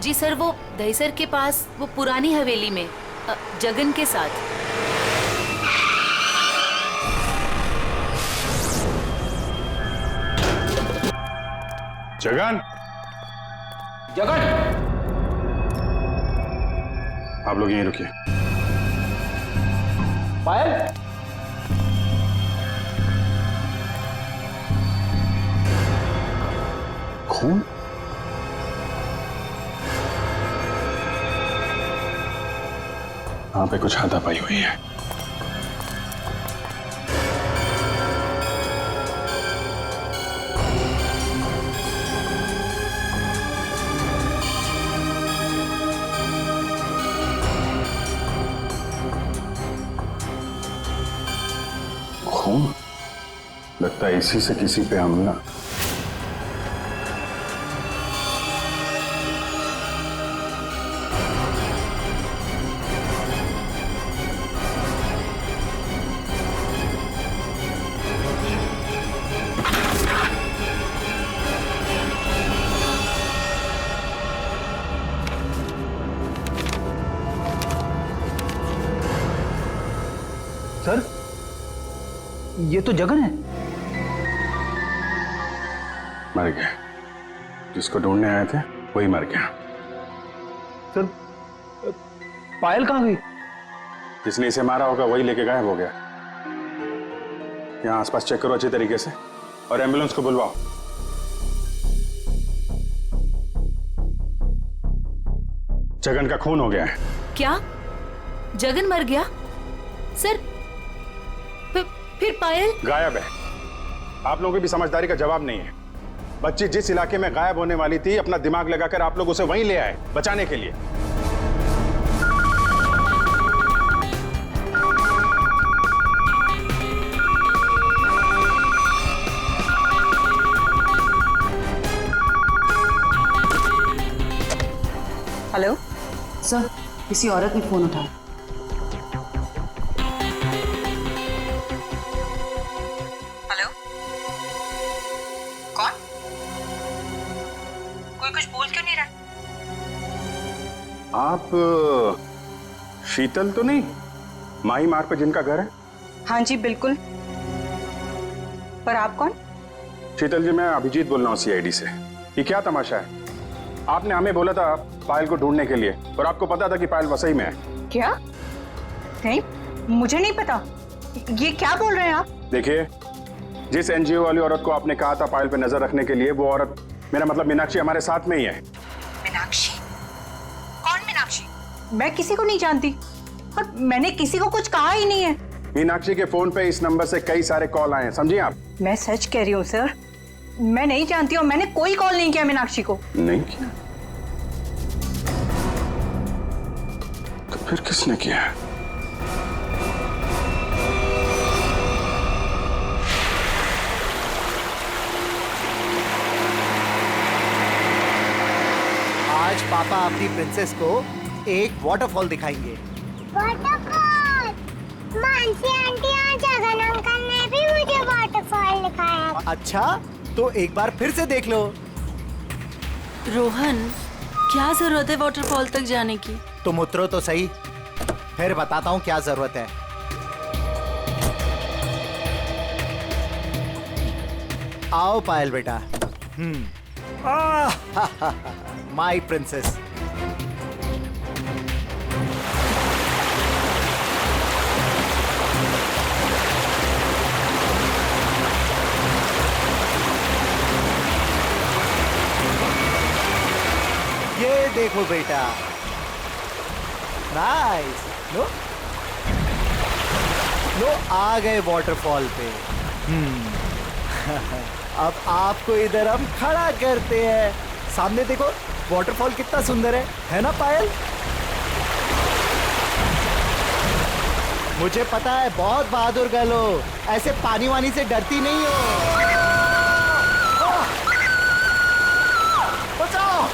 जी सर, वो दहीसर के पास वो पुरानी हवेली में जगन के साथ। जगन, जगन, आप लोग यहीं रुकिए। पायल, खून? वहां पे कुछ हाथापाई हुई है। खून? लगता है इसी से किसी पे हमला। सर, ये तो जगन है। मर गया। जिसको ढूंढने आए थे वही मर गया। सर, पायल कहाँ गई? जिसने इसे मारा होगा वही लेके गायब हो गया। यहाँ आसपास चेक करो अच्छी तरीके से और एम्बुलेंस को बुलवाओ। जगन का खून हो गया है। क्या? जगन मर गया? सर, फिर पायल गायब है। आप लोगों की भी समझदारी का जवाब नहीं है। बच्ची जिस इलाके में गायब होने वाली थी, अपना दिमाग लगाकर आप लोग उसे वहीं ले आए बचाने के लिए। हेलो सर, किसी औरत ने फोन उठाया। हेलो, कौन? कोई कुछ बोल क्यों नहीं रहा? आप शीतल तो नहीं? माही मार्ग पे जिनका घर है? हाँ जी बिल्कुल। पर आप कौन? शीतल जी, मैं अभिजीत बोल रहा हूँ सीआईडी से। ये क्या तमाशा है? आपने हमें बोला था पायल को ढूंढने के लिए और आपको पता था कि पायल वसई में है। क्या? नहीं, मुझे नहीं पता। ये क्या बोल रहे हैं आप? देखिए, जिस एनजीओ वाली औरत को आपने कहा था पायल पे नजर रखने के लिए, वो औरत, मेरा मतलब मीनाक्षी, हमारे साथ में ही है। मीनाक्षी? कौन मीनाक्षी? मैं किसी को नहीं जानती और मैंने किसी को कुछ कहा ही नहीं है। मीनाक्षी के फोन पे इस नंबर से कई सारे कॉल आए हैं, समझिए आप। मैं सच कह रही हूँ सर, मैं नहीं जानती और मैंने कोई कॉल नहीं किया मीनाक्षी को। नहीं किया? तो फिर किसने किया? आज पापा अपनी प्रिंसेस को एक वाटरफॉल दिखाएंगे। वाटरफॉल? मानसी आंटी और जगन अंकल ने भी मुझे वाटरफॉल दिखाया। अच्छा, तो एक बार फिर से देख लो। रोहन, क्या जरूरत है वाटरफॉल तक जाने की? तुम उतरो तो सही, फिर बताता हूँ क्या जरूरत है। आओ पायल बेटा। My princess. ये देखो बेटा, नाइस। लो लो, आ गए वाटरफॉल पे। अब आपको इधर हम खड़ा करते हैं। सामने देखो, वाटरफॉल कितना सुंदर है ना पायल? मुझे पता है बहुत बहादुर गर्ल हो, ऐसे पानी वानी से डरती नहीं हो। बचाओ!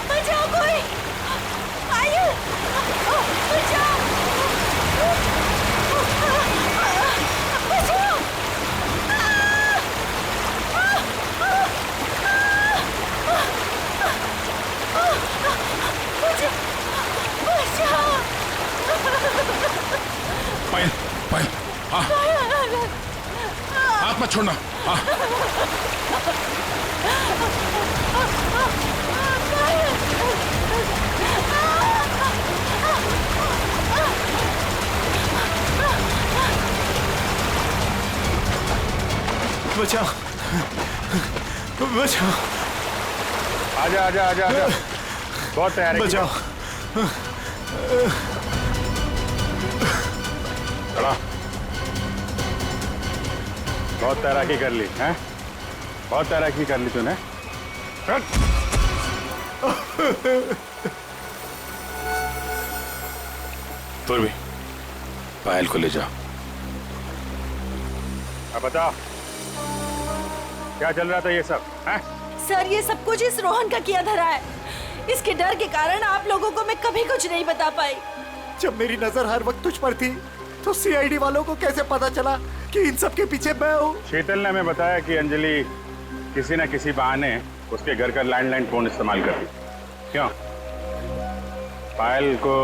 बचाओ कोई! पायल! बचाओ! बचाओ! पायल, पायल, हाँ, मत छोड़ना। हाँ। बचाओ, बचाओ। आजा आजा आजा आजा। बहुत तैयारी। बचाओ। खड़ा। बहुत तैराकी कर ली हैं? बहुत तैराकी कर ली तूने। तुम भी पायल को ले जाओ। अब बताओ क्या चल रहा था ये सब हैं? सर ये सब कुछ इस रोहन का किया धरा है। इसके डर के कारण आप लोगों को मैं कभी कुछ नहीं बता पाई। जब मेरी नजर हर वक्त तुझ पर थी तो सीआईडी वालों को कैसे पता चला कि इन सब के पीछे मैं हूँ? शीतल ने हमें बताया कि अंजलि किसी न किसी बहाने उसके घर का लैंडलाइन फोन इस्तेमाल करती। क्यों? पायल को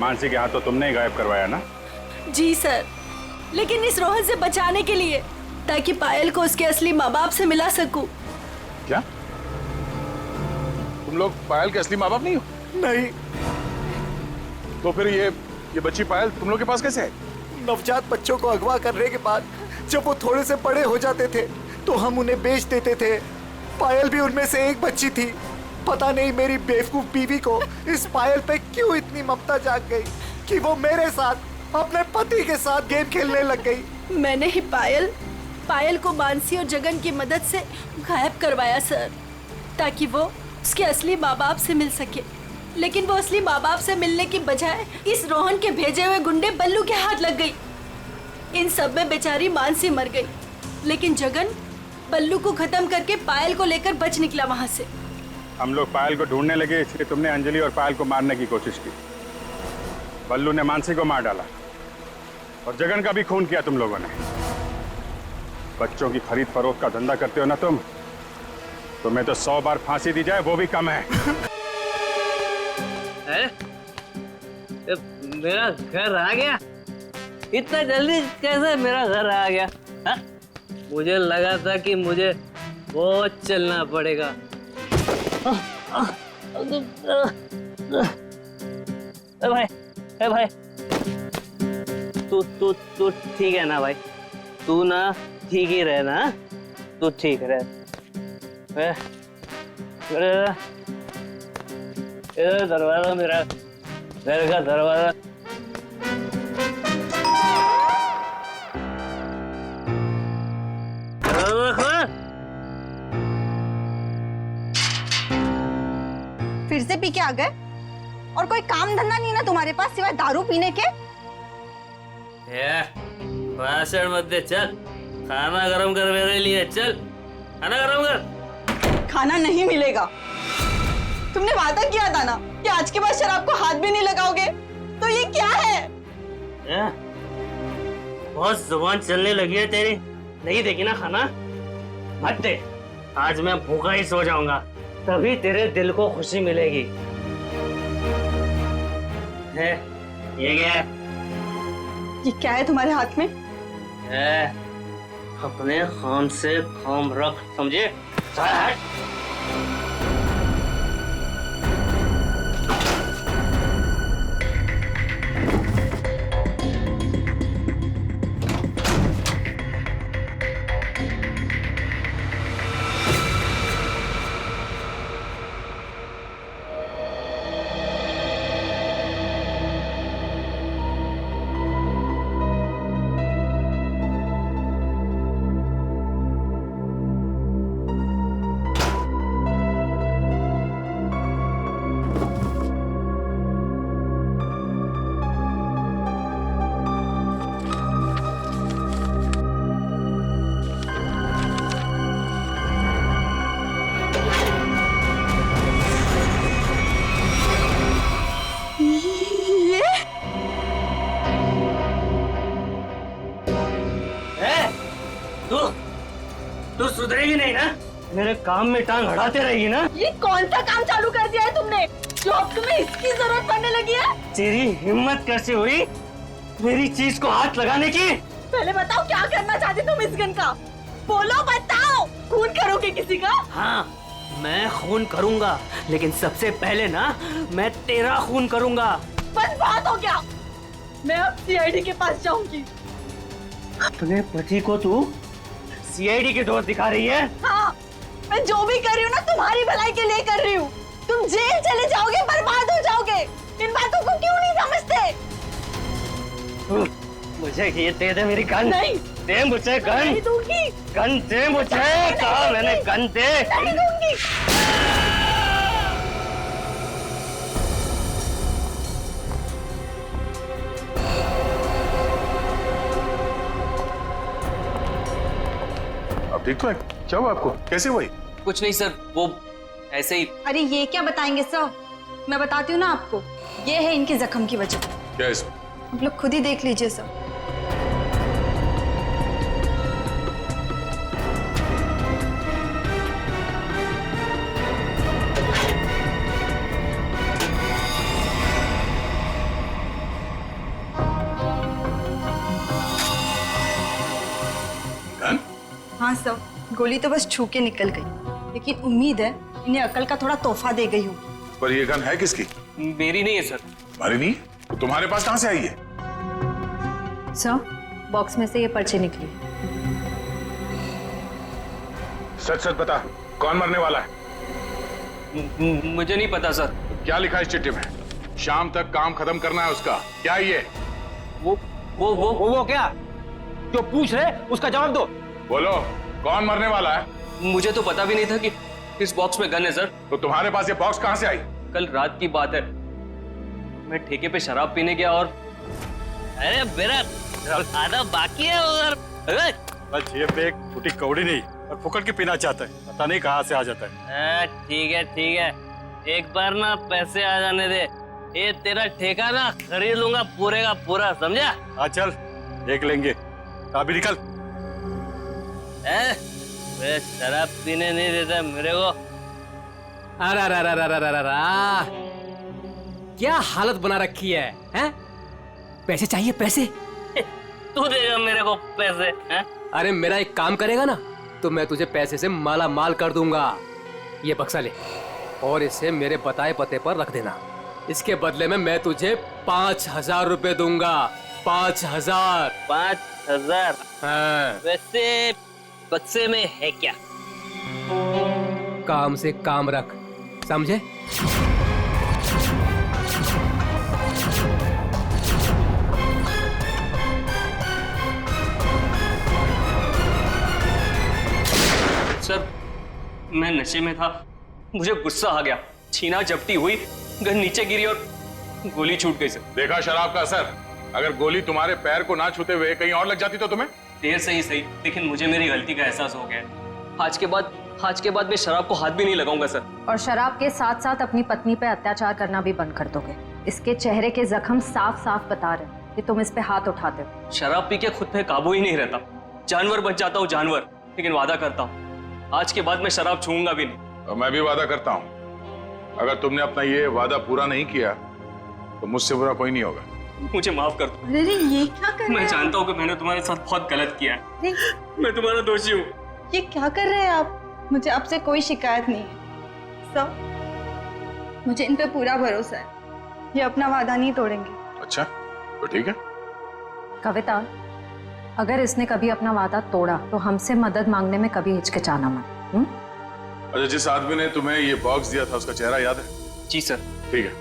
मानसी के हाथों तुमने ही गायब करवाया ना? जी सर, लेकिन इस रोहन से बचाने के लिए, ताकि पायल को उसके असली माँ बाप से मिला सकूं। क्या तुम लोग पायल के असली माँ बाप नहीं हो? नहीं। तो फिर ये बच्ची पायल तुम लोग के पास कैसे है? नवजात बच्चों को अगवा करने के बाद जब वो थोड़े से बड़े हो जाते थे तो हम उन्हें बेच देते थे। पायल भी उनमें से एक बच्ची थी। पता नहीं मेरी बेवकूफ बीवी को इस पायल पे क्यों इतनी ममता जाग गई कि वो मेरे साथ, अपने पति के साथ गेम खेलने लग गई। मैंने ही पायल को मानसी और जगन की मदद से गायब करवाया सर, ताकि वो उसके असली माँ बाप से मिल सके। लेकिन वो असली माँ बाप से मिलने की बजाय इस रोहन के भेजे हुए गुंडे बल्लू के हाथ लग गई। इन सब में बेचारी मानसी मर गई, लेकिन जगन बल्लू को खत्म करके पायल को लेकर बच निकला वहाँ से। हम लोग पायल को ढूंढने लगे, इसलिए तुमने अंजलि और पायल को मारने की कोशिश की। बल्लू ने मानसी को मार डाला और जगन का भी खून किया तुम लोगों ने। बच्चों की खरीद फरोख्त का धंधा करते हो ना तुम, तुम्हें तो 100 बार फांसी दी जाए वो भी कम है। मेरा घर आ गया? इतना जल्दी कैसे मेरा घर आ गया? हा? मुझे लगा था कि मुझे बहुत चलना पड़ेगा। भाई तू ठीक है ना भाई? तू ना ठीक ही रहे ना? तू ठीक रहे। इधर दरवाजा, मेरा घर का दरवाजा। फिर से पी के आ गए? और कोई काम धंधा नहीं ना तुम्हारे पास सिवाय दारू पीने के? भाषण मत दे, चल खाना गरम कर मेरे लिए। चल खाना गरम कर। खाना नहीं मिलेगा। तुमने वादा किया था ना कि आज के बाद शराब को हाथ भी नहीं लगाओगे, तो ये क्या है? बहुत जुबान चलने लगी है तेरी। नहीं देगी ना खाना? मत दे। आज मैं भूखा ही सो जाऊंगा, तभी तेरे दिल को खुशी मिलेगी। है ये क्या है? ये क्या है तुम्हारे हाथ में? है अपने काम से काम रख, समझे? तू सुधरेगी नहीं ना? मेरे काम में टांग अड़ाते रहेगी ना? ये कौन सा काम चालू कर दिया है तुमने जो अब तुम्हें इसकी जरूरत पड़ने लगी है? तेरी हिम्मत कैसे हुई मेरी चीज को हाथ लगाने की? पहले बताओ क्या करना चाहती तुम इस गन का? बोलो, बताओ, खून करोगे किसी का? हाँ, मैं खून करूंगा, लेकिन सबसे पहले ना मैं तेरा खून करूंगा। बस बात हो गया। मैं अब सीआईडी के पास जाऊंगी। अपने पति को तू सीआईडी के दोस्त दिखा रही है? हाँ, मैं जो भी कर रही हूँ ना तुम्हारी भलाई के लिए कर रही हूँ। तुम जेल चले जाओगे, बर्बाद हो जाओगे। इन बातों को क्यों नहीं समझते? मुझे ये दे दे मेरी गन। नहीं, दे मुझे गन। नहीं दूंगी। गन दे मुझे, कहा मैंने गन दे। नहीं दूंगी। अब ठीक तो है? क्या हुआ आपको? कैसे हुई? कुछ नहीं सर, वो ऐसे ही। अरे ये क्या बताएंगे सर? मैं बताती हूँ ना आपको। ये है इनके जख्म की वजह। क्या इसमें? आप लोग खुद ही देख लीजिए सर। हाँ सर, गोली तो बस छू के निकल गई, लेकिन उम्मीद है इन्हें अकल का थोड़ा तोहफा दे गई हूँ। पर ये गन है किसकी? मेरी नहीं है सर। तुम्हारी नहीं? तो तुम्हारे पास कहाँ से आई है? सर, बॉक्स में से ये पर्चे निकली। सच सच बता, कौन मरने वाला है? मुझे नहीं पता सर। क्या लिखा है इस चिट्ठी में? शाम तक काम खत्म करना है उसका। क्या ये? वो क्या? जो पूछ रहे उसका जवाब दो। बोलो, कौन मरने वाला है? मुझे तो पता भी नहीं था कि इस बॉक्स में गन है सर। तो तुम्हारे पास ये बॉक्स कहाँ से आई? कल रात की बात है, मैं ठेके पे शराब पीने गया और अरे मेरा आधा बाकी है उधर। बस जेब में एक फूटी कौड़ी नहीं और फुकट के पीना चाहता है, पता नहीं कहाँ से आ जाता है। ठीक है ठीक है, एक बार ना पैसे आ जाने दे, ये तेरा ठेका ना खरीद लूंगा पूरे का पूरा, समझा? हाँ चल, देख लेंगे। अभी निकल। वे शराब पीने नहीं देता मेरे को। अरे अरे अरे अरे अरे अरे, क्या हालत बना रखी है, हैं? पैसे चाहिए, पैसे? तू देगा मेरे को पैसे, हैं? अरे मेरा एक काम करेगा ना तो मैं तुझे पैसे से माला माल कर दूंगा। ये बक्सा ले और इसे मेरे बताए पते पर रख देना। इसके बदले में मैं तुझे 5,000 रुपए दूंगा। 5,000। 5,000? हाँ। वैसे बक्से में है क्या? काम से काम रख, समझे? सर, मैं नशे में था, मुझे गुस्सा आ गया, छीना झपटी हुई, गन नीचे गिरी और गोली छूट गई सर। देखा शराब का असर? अगर गोली तुम्हारे पैर को ना छूते हुए कहीं और लग जाती तो तुम्हें? देर से ही सही, लेकिन मुझे मेरी गलती का एहसास हो गया। आज के बाद मैं शराब को हाथ भी नहीं लगाऊंगा सर। और शराब के साथ साथ अपनी पत्नी पे अत्याचार करना भी बंद कर दोगे। इसके चेहरे के जख्म साफ साफ बता रहे हैं कि तुम इस पे हाथ उठाते हो। शराब पी के खुद पे काबू ही नहीं रहता, जानवर बच जाता हूँ जानवर। लेकिन वादा करता हूँ आज के बाद मैं शराब छूऊंगा भी नहीं। और मैं भी वादा करता हूँ, अगर तुमने अपना ये वादा पूरा नहीं किया तो मुझसे बुरा कोई नहीं होगा। मुझे माफ कर दो। अरे ये क्या कर रहे हैं? मैं जानता हूँ कि मैंने तुम्हारे साथ बहुत गलत किया है। मैं तुम्हारा दोषी हूँ। ये क्या कर रहे हैं आप? मुझे आपसे कोई शिकायत नहीं है सब, मुझे इन पे पूरा भरोसा है। ये अपना वादा नहीं तोड़ेंगे। अच्छा, तो ठीक है। कविता, अगर इसने कभी अपना वादा तोड़ा तो हमसे मदद मांगने में कभी हिचकिचाना मत। अच्छा, जिस आदमी ने तुम्हें ये बॉक्स दिया था उसका चेहरा याद है? जी सर। ठीक है,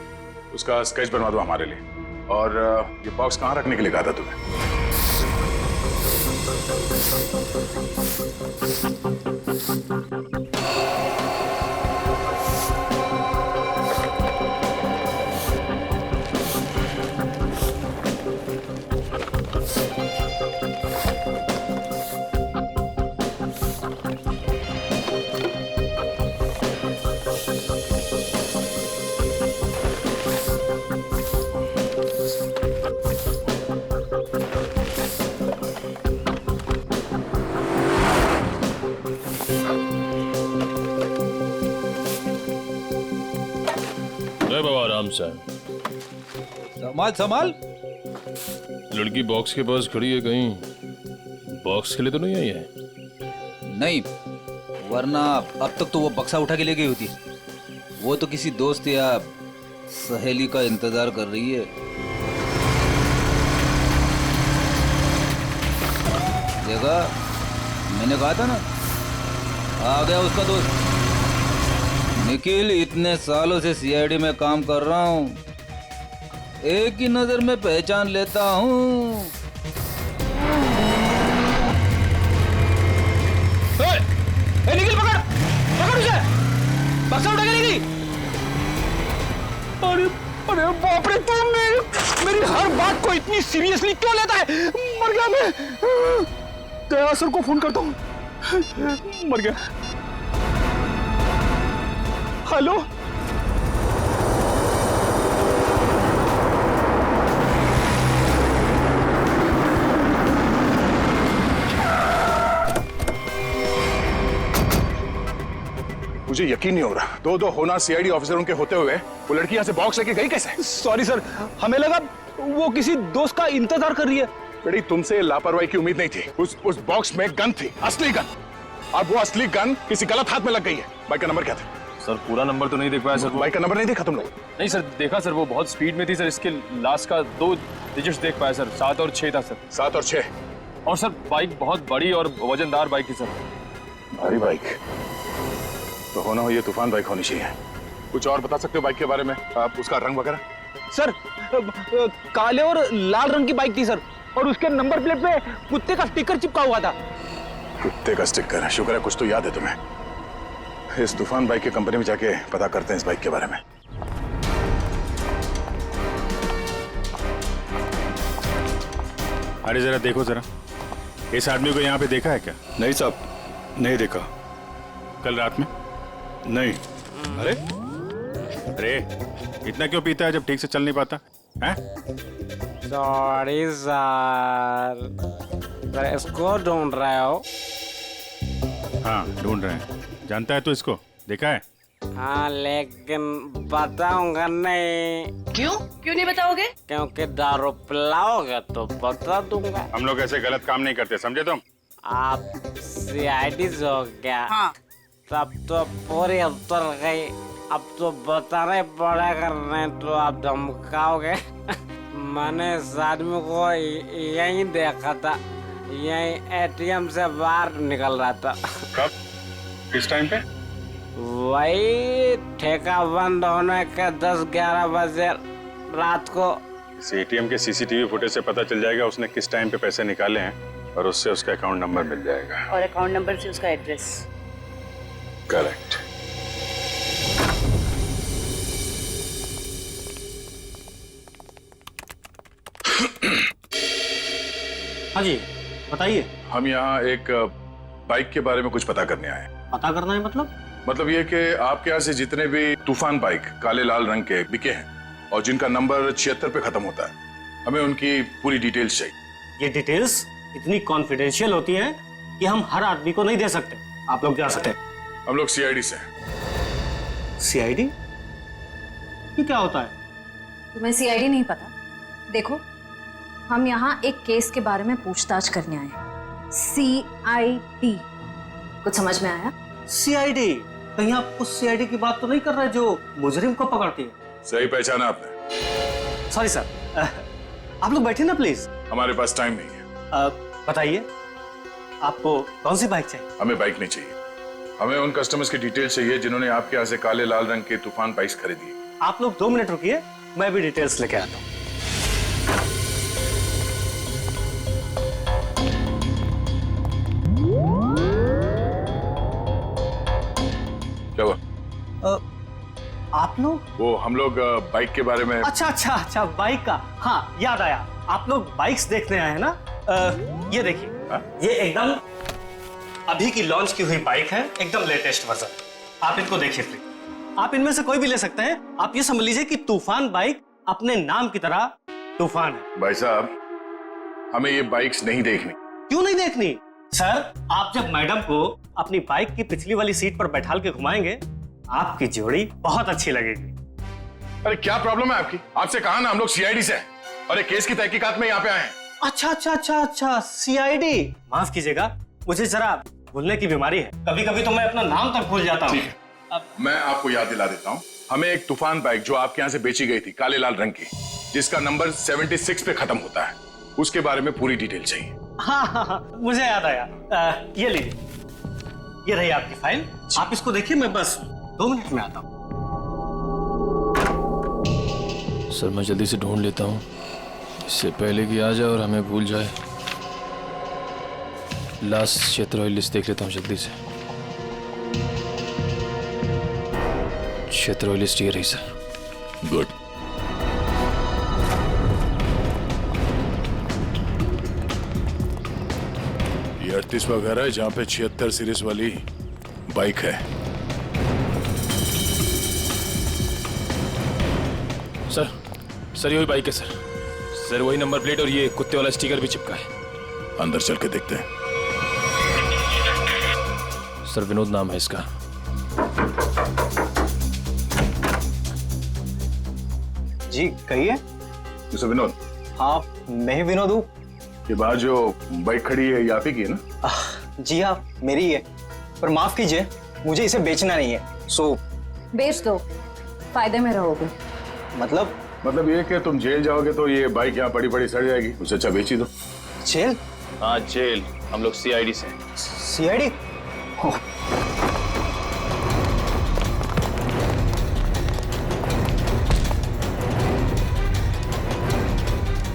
उसका स्केच बनवा दो हमारे लिए। और ये बॉक्स कहाँ रखने के लिए कहा था तुम्हें? बाबा आराम से। संभाल संभाल। लड़की बॉक्स के पास खड़ी है, कहीं बॉक्स के लिए तो नहीं आई है? नहीं, वरना अब तक तो वो बक्सा उठा के ले गई होती। वो तो किसी दोस्त या सहेली का इंतजार कर रही है। देखा, मैंने कहा था ना, आ गया उसका दोस्त निखिल। इतने सालों से सीआईडी में काम कर रहा हूँ, एक ही नजर में पहचान लेता हूँ। निखिल पकड़ पकड़ उसे, बक्सा उठा के ले गई। अरे अरे बाप रे, तुम मेरी हर बात को इतनी सीरियसली क्यों लेता है? मर गया मैं। दया सर को फोन करता हूँ। मर गया। हेलो, मुझे यकीन नहीं हो रहा, दो होना सीआईडी ऑफिसरों के होते हुए वो लड़की यहाँ से बॉक्स लेके गई कैसे? सॉरी सर, हमें लगा वो किसी दोस्त का इंतजार कर रही है। बेटी, तुमसे लापरवाही की उम्मीद नहीं थी। उस बॉक्स में गन थी, असली गन। अब वो असली गन किसी गलत हाथ में लग गई है। बाइक का नंबर क्या था? सर पूरा नंबर तो नहीं देख पाया सर। बाइक का नंबर नहीं देखा तुम लोग? नहीं सर, देखा सर, वो बहुत स्पीड में थी सर। इसके लास्ट का 2 डिजिट्स देख पाया सर, 7 और 6 था सर। 7 और 6? और सर बाइक बहुत बड़ी और वजनदार बाइक थी सर। भारी बाइक तो होना हो ये तूफान बाइक होनी चाहिए। कुछ और बता सकते हो बाइक के बारे में? आप उसका रंग वगैरह? सर काले और लाल रंग की बाइक थी सर, और उसके नंबर प्लेट पे कुत्ते का स्टिकर चिपका हुआ था। कुत्ते का स्टिकर? शुक्र है कुछ तो याद है तुम्हें। इस तूफान बाइक की कंपनी में जाके पता करते हैं इस बाइक के बारे में। अरे जरा देखो जरा, इस आदमी को यहाँ पे देखा है क्या? नहीं साहब, नहीं देखा। कल रात में? नहीं। अरे अरे, इतना क्यों पीता है जब ठीक से चल नहीं पाता है? सॉरी सर, इसको ढूंढ रहे हो? हाँ ढूंढ रहे हैं। जानता है तो इसको? देखा है? हाँ, लेकिन बताऊंगा नहीं। क्यों नहीं बताओगे? क्योंकि दारू पिलाओगे तो बता दूंगा। हम लोग ऐसे गलत काम नहीं करते, समझे तुम? आप सीआईडी से हो क्या? हाँ। तब तो पूरी उतर गई। अब तो बताना पड़ेगा, नहीं तो आप धमकाओगे। मैंने इस आदमी को यहीं देखा था, यहीं एटीएम से बाहर निकल रहा था। कब? किस टाइम पे? वही ठेका बंद होने के 10-11 बजे रात को। इस एटीएम के सीसीटीवी फुटेज से पता चल जाएगा उसने किस टाइम पे पैसे निकाले हैं, और उससे उसका अकाउंट नंबर मिल जाएगा। और अकाउंट नंबर से उसका एड्रेस। करेक्ट। हाँ जी बताइए। हम यहाँ एक बाइक के बारे में कुछ पता करने आए। पता करना है मतलब ये कि आपके यहाँ से जितने भी तूफान बाइक काले लाल रंग के बिके हैं और जिनका नंबर 76 पे खत्म होता है, हमें उनकी पूरी डिटेल्स चाहिए। ये डिटेल्स इतनी कॉन्फिडेंशियल होती हैं कि हम हर आदमी को नहीं दे सकते। आप लोग जा सकते हैं। हम लोग सीआईडी से हैं। सीआईडी? ये क्या होता है? तुम्हें सीआईडी नहीं पता? देखो, हम यहाँ एक केस के बारे में पूछताछ करने आए हैं। सीआईडी, कुछ समझ में आया? सीआईडी? कहीं आप उस सीआईडी की बात तो नहीं कर रहे जो मुजरिम को पकड़ती है? सही पहचाना आपने। सॉरी सर, आप लोग बैठे ना प्लीज। हमारे पास टाइम नहीं है। बताइए आपको कौन सी बाइक चाहिए? हमें बाइक नहीं चाहिए, हमें उन कस्टमर्स की डिटेल्स चाहिए जिन्होंने आपके यहाँ से काले लाल रंग के तूफान बाइक्स खरीदी। आप लोग 2 मिनट रुकिए, मैं भी डिटेल्स लेके आता हूँ। क्या हुआ? आप लोग? वो हम लोग बाइक के बारे में। अच्छा बाइक का, हाँ याद आया। आप लोग बाइक्स देखने आए हैं ना? ये देखिए, ये एकदम अभी की लॉन्च की हुई बाइक है, एकदम लेटेस्ट वर्जन। आप इनको देखिए प्लीज। आप इनमें से कोई भी ले सकते हैं। आप ये समझ लीजिए कि तूफान बाइक अपने नाम की तरह तूफान है। भाई साहब, हमें ये बाइक्स नहीं देखनी। क्यों नहीं देखनी? सर, आप जब मैडम को अपनी बाइक की पिछली वाली सीट पर बैठाल के घुमाएंगे, आपकी जोड़ी बहुत अच्छी लगेगी। अरे क्या प्रॉब्लम है आपकी? आपसे कहा ना हम लोग सीआईडी से हैं और एक केस की तहकीकात में यहाँ पे आए हैं। अच्छा सीआईडी। माफ कीजिएगा, मुझे जरा भूलने की बीमारी है, कभी कभी तो मैं अपना नाम तक भूल जाता हूँ। मैं आपको याद दिला देता हूँ, हमें एक तूफान बाइक जो आपके यहाँ से बेची गई थी काले लाल रंग की, जिसका नंबर 76 पे खत्म होता है, उसके बारे में पूरी डिटेल चाहिए। हाँ, मुझे याद आया। ये लीजिए, ये रही आपकी फाइल, आप इसको देखिए, मैं बस 2 मिनट में आता हूँ। सर मैं जल्दी से ढूंढ लेता हूँ, इससे पहले कि आ जाए और हमें भूल जाए। लास्ट क्षेत्र ऑयल लिस्ट देख लेता हूँ जल्दी से। क्षेत्र ऑयल लिस्ट ये रही सर। गुड। ये 38वां घर है जहाँ पे 76 सीरीज वाली बाइक है। सर ये वही बाइक है सर। सर वही नंबर प्लेट और ये कुत्ते वाला स्टिकर भी चिपका है। अंदर चल के देखते हैं। सर विनोद नाम है इसका। जी कहिए। मिस्टर विनोद। हाँ मैं ही विनोद हूँ। ये बाहर जो बाइक खड़ी है ये आप ही की है ना? जी हाँ मेरी ही है, पर माफ कीजिए मुझे इसे बेचना नहीं है। सो बेच दो, फायदे में रहोगे। मतलब ये कि तुम जेल जाओगे तो ये बाइक यहाँ पड़ी पड़ी सड़ जाएगी, उससे अच्छा बेच ही दो। जेल? हाँ जेल, हम लोग CID से। CID?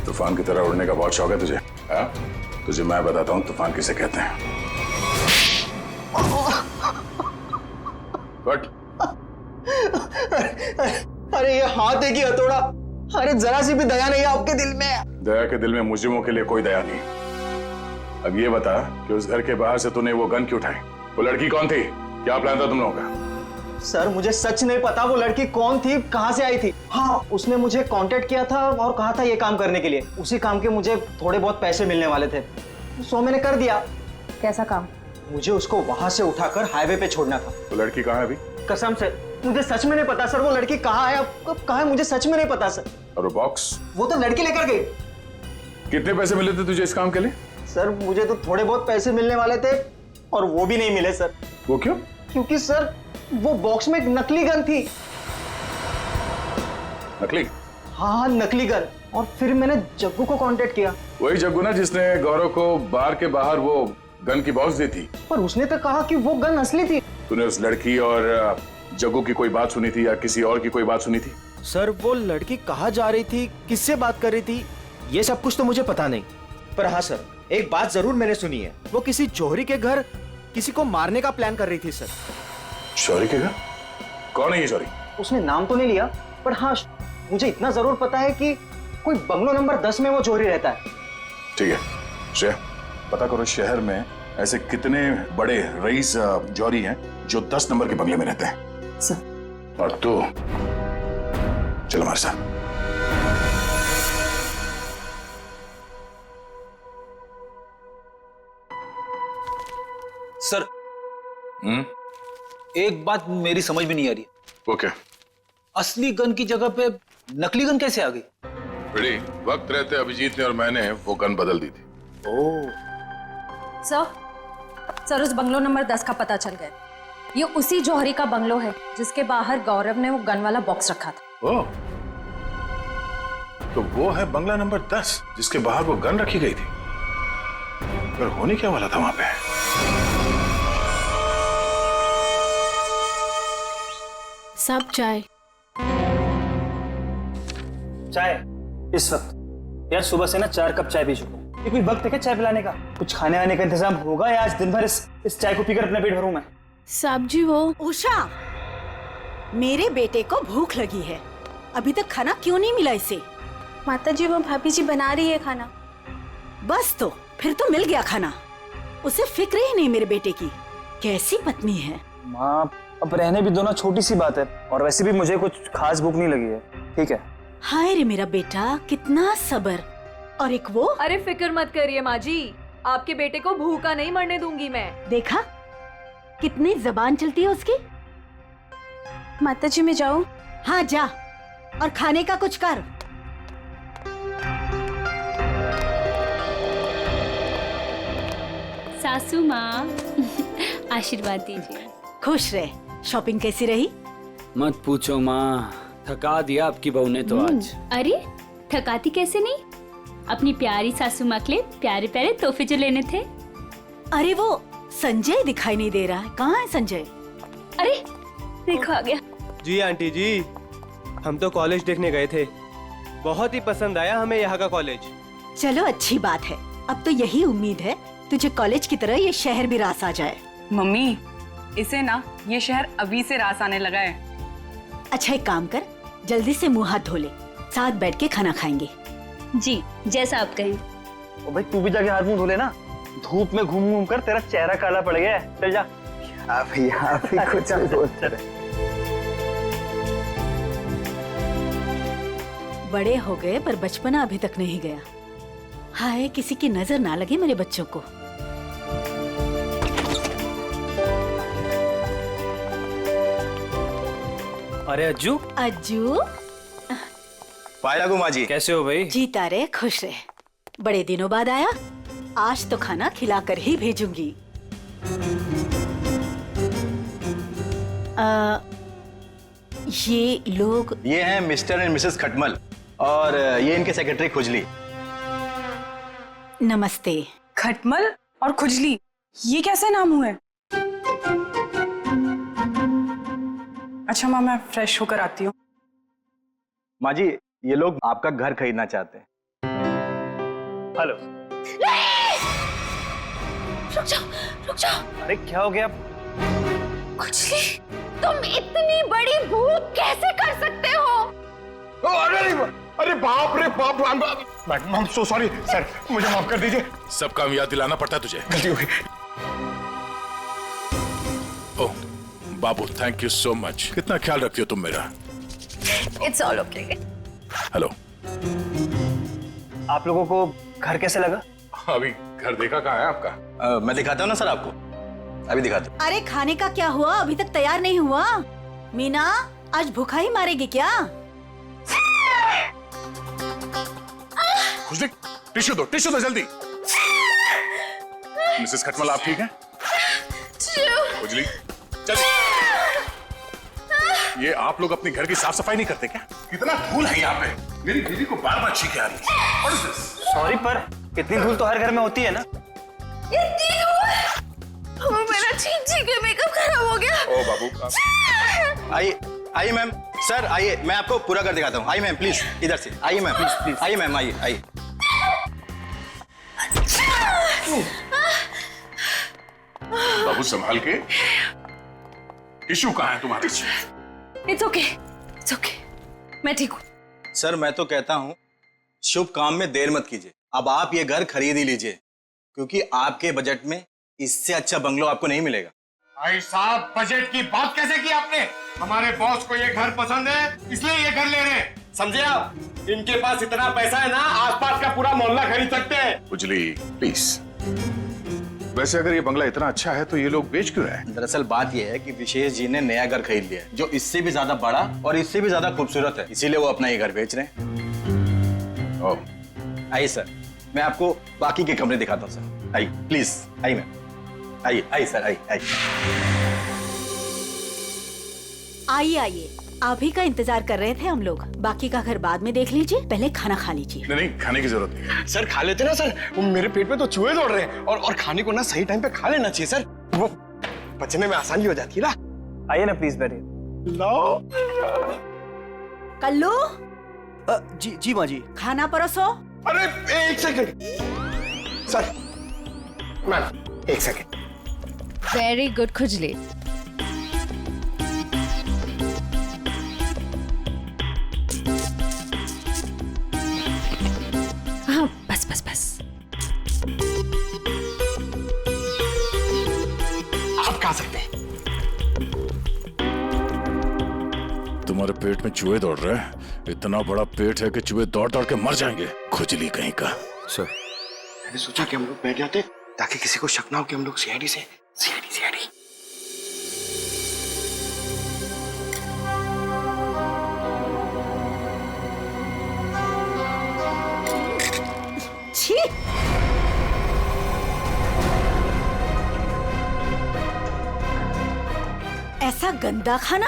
तूफान की तरह उड़ने का बहुत शौक है तुझे? हाँ? तुझे मैं बताता हूँ तूफान किसे कहते हैं। कट। अरे ये हाथ है कि हथौड़ा? अरे जरा सी भी दया नहीं है आपके दिल में? दया के दिल में मुजरिमों के लिए कोई दया नहीं। अब ये बता कि उस घर के बाहर से तूने वो गन क्यों उठाई? वो लड़की कौन थी? क्या प्लान था तुम लोगों का? सर मुझे सच नहीं पता वो लड़की कौन थी, कहाँ से आई थी। हाँ उसने मुझे कांटेक्ट किया था और कहा था ये काम करने के लिए। उसी काम के मुझे थोड़े बहुत पैसे मिलने वाले थे, सो मैंने कर दिया। कैसा काम? मुझे उसको वहां से उठाकर हाईवे पे छोड़ना था। वो लड़की कहाँ है अभी? कसम से मुझे सच में नहीं पता सर, वो लड़की कहाँ है, अब कहाँ है मुझे सच में नहीं पता सर। और वो बॉक्स? वो तो लड़की लेकर गई। कितने पैसे मिले थे तुझे इस काम के लिए? सर मुझे तो थोड़े बहुत पैसे मिलने वाले थे और वो भी नहीं मिले सर। वो क्यों? क्योंकि सर वो बॉक्स में एक नकली गन थी। नकली? हाँ नकली गन। और फिर मैंने जग्गू को कांटेक्ट किया। वही जग्गू ना जिसने गौरव को बार के बाहर वो गन की बॉक्स दी थी? पर उसने तो कहा कि वो गन असली थी। तूने उस लड़की और जग्गू की कोई बात सुनी थी या किसी और की कोई बात सुनी थी? सर वो लड़की कहाँ जा रही थी, किससे बात कर रही थी, ये सब कुछ तो मुझे पता नहीं। पर हाँ सर एक बात जरूर मैंने सुनी है, वो किसी जौहरी के घर किसी को मारने का प्लान कर रही थी सर। जौहरी के घर? कौन है ये जौहरी? उसने नाम तो नहीं लिया, पर हाँ मुझे इतना जरूर पता है कि कोई बंगलो नंबर 10 में वो जौहरी रहता है। ठीक है श्रेया, पता करो शहर में ऐसे कितने बड़े रईस जौहरी हैं जो 10 नंबर के बंगले में रहते हैं। और तू चलो हमारे साथ। सर एक बात मेरी समझ में नहीं आ रही है। ओके। असली गन की जगह पे नकली गन कैसे आ गई? बेटी वक्त रहते अभिजीत ने और मैंने वो गन बदल दी थी। सर उस बंगलो नंबर 10 का पता चल गया। ये उसी जौहरी का बंगलो है जिसके बाहर गौरव ने वो गन वाला बॉक्स रखा था। ओह, तो वो है बंगला नंबर 10 जिसके बाहर वो गन रखी गई थी। पर होने क्या वाला था वहां पे? सब चाय इस वक्त? यार सुबह से ना 4 कप चाय पी चुका हूँ। ये कोई वक्त है क्या चाय पिलाने का? कुछ खाने आने का इंतजाम होगा या आज दिन भर इस चाय को पीकर अपना पेट भरूं मैं? साहब जी वो उषा, मेरे बेटे को भूख लगी है, अभी तक खाना क्यों नहीं मिला इसे? माता जी वो भाभी जी बना रही है खाना। बस तो फिर तो मिल गया खाना। उसे फिक्र ही नहीं मेरे बेटे की। कैसी पत्नी है। माँ अब रहने भी दो ना, छोटी सी बात है, और वैसे भी मुझे कुछ खास भूख नहीं लगी है। ठीक है। हाय रे मेरा बेटा, कितना सब्र। और एक वो। अरे फिक्र मत करिए माँ जी, आपके बेटे को भूखा नहीं मरने दूंगी मैं। देखा कितनी जबान चलती है उसकी। माता जी मैं जाऊं? हाँ जा, और खाने का कुछ कर। सासू माँ आशीर्वाद दीजिए। खुश रहे। शॉपिंग कैसी रही? मत पूछो माँ, थका दिया आपकी बहू ने तो आज। अरे थकाती कैसे नहीं, अपनी प्यारी सासू माँ के लिए प्यारे प्यारे तोहफे जो लेने थे। अरे वो संजय दिखाई नहीं दे रहा है, कहाँ है संजय? अरे देखो आ गया। जी आंटी जी, हम तो कॉलेज देखने गए थे, बहुत ही पसंद आया हमें यहाँ का कॉलेज। चलो अच्छी बात है, अब तो यही उम्मीद है तुझे कॉलेज की तरह ये शहर भी रास आ जाए। मम्मी, इसे ना ये शहर अभी से रास आने लगा है। अच्छा एक काम कर, जल्दी से मुंह हाथ धो ले, साथ बैठ के खाना खाएंगे। जी जैसा आप कहें। ओ भाई तू भी जाके हाथ मुंह धो लेना, धूप में घूम घूम कर तेरा चेहरा काला पड़ गया है। चल जा। आप ही कुछ बोलते रहे। बड़े हो गए पर बचपना अभी तक नहीं गया। हाय किसी की नजर ना लगे मेरे बच्चों को। अरे अज्जू। अज्जू पायला माँ जी, कैसे हो भाई? जीता रहे खुश रहे, बड़े दिनों बाद आया, आज तो खाना खिलाकर ही भेजूंगी। ये लोग? ये हैं मिस्टर एंड मिसेस खटमल और ये इनके सेक्रेटरी खुजली। नमस्ते। खटमल और खुजली, ये कैसे नाम हुए? अच्छा माँ, मैं फ्रेश होकर आती हूँ। माँ जी, ये लोग आपका घर खरीदना चाहते हैं। हेलो। रुक जाओ, रुक जाओ। अरे क्या हो गया? खुजली, तुम इतनी बड़ी भूल कैसे कर सकते हो? अरे बाप रे बाप, madam I am so sorry sir, मुझे माफ कर दीजिए। सब काम याद दिलाना पड़ता है तुझे। गलती हो गई। ओह बाबू, थैंक यू सो मच। कितना ख्याल रखती हो तुम मेरा। It's all okay. हेलो। आप लोगों को घर कैसे लगा? अभी घर देखा कहाँ है आपका? मैं दिखाता हूँ ना सर आपको, अभी दिखाता हूँ। अरे खाने का क्या हुआ, अभी तक तैयार नहीं हुआ? मीना आज भूखा ही मारेगी क्या? खुशदी, टिश्यू दो जल्दी। मिसेस खटमल आप ठीक हैं? खुजली जल्दी। ये आप लोग अपने घर की साफ सफाई नहीं करते क्या? कितना धूल है यहाँ पे, मेरी बीवी को बार बार छींके आ रही है। सॉरी पर इतनी धूल तो हर घर में होती है ना। मेरा छींक के मेकअप खराब हो गया। ओ बाबू। आइए मैम, सर आइए, मैं आपको पूरा घर दिखाता हूँ। आइए मैम प्लीज, इधर से आइए मैम, प्लीज आइए मैम, आइए। बाबू संभाल के। टिश्यू कहाँ है तुम्हारे? इट्स ओके, मैं ठीक हूँ। सर मैं तो कहता हूँ शुभ काम में देर मत कीजिए, अब आप ये घर खरीद ही लीजिए, क्योंकि आपके बजट में इससे अच्छा बंगलो आपको नहीं मिलेगा। भाई साहब, बजट की बात कैसे की आपने? हमारे बॉस को ये घर पसंद है, इसलिए ये घर ले रहे हैं, समझे आप? इनके पास इतना पैसा है ना, आसपास का पूरा मोहल्ला खरीद सकते हैं। खुजली प्लीज। वैसे अगर ये बंगला इतना अच्छा है तो ये लोग बेच क्यों रहे हैं? दरअसल बात ये है कि विशेष जी ने नया घर खरीद लिया है, जो इससे भी ज्यादा बड़ा और इससे भी ज्यादा खूबसूरत है, इसीलिए वो अपना ये घर बेच रहे हैं। ओह आइए सर, मैं आपको बाकी के कमरे दिखाता हूँ सर। आइए प्लीज, आइए मैम, आइए सर, आइए। आइए, आप ही का इंतजार कर रहे थे हम लोग। बाकी का घर बाद में देख लीजिए, पहले खाना खा लीजिए। नहीं, खाने की जरूरत नहीं। सर खा लेते ना सर, मेरे पेट में तो चूहे दौड़ रहे हैं, और खाने को ना सही टाइम पे खा लेना चाहिए सर, वो पचने में आसानी हो जाती है ना। आइए ना प्लीज बैठिए। लो कल्लू। जी माँ जी। खाना परोसो। अरे एक सेकंड सर, मैम एक सेकंड। वेरी गुड खुजली। हाँ बस। आप खा सकते हैं। तुम्हारे पेट में चूहे दौड़ रहे हैं? इतना बड़ा पेट है कि चूहे दौड़ दौड़ के मर जाएंगे। खुजली कहीं का। सर मैंने सोचा कि हम लोग बैठ जाते ताकि किसी को शक ना हो कि हम लोग सीआईडी से। छी! ऐसा गंदा खाना।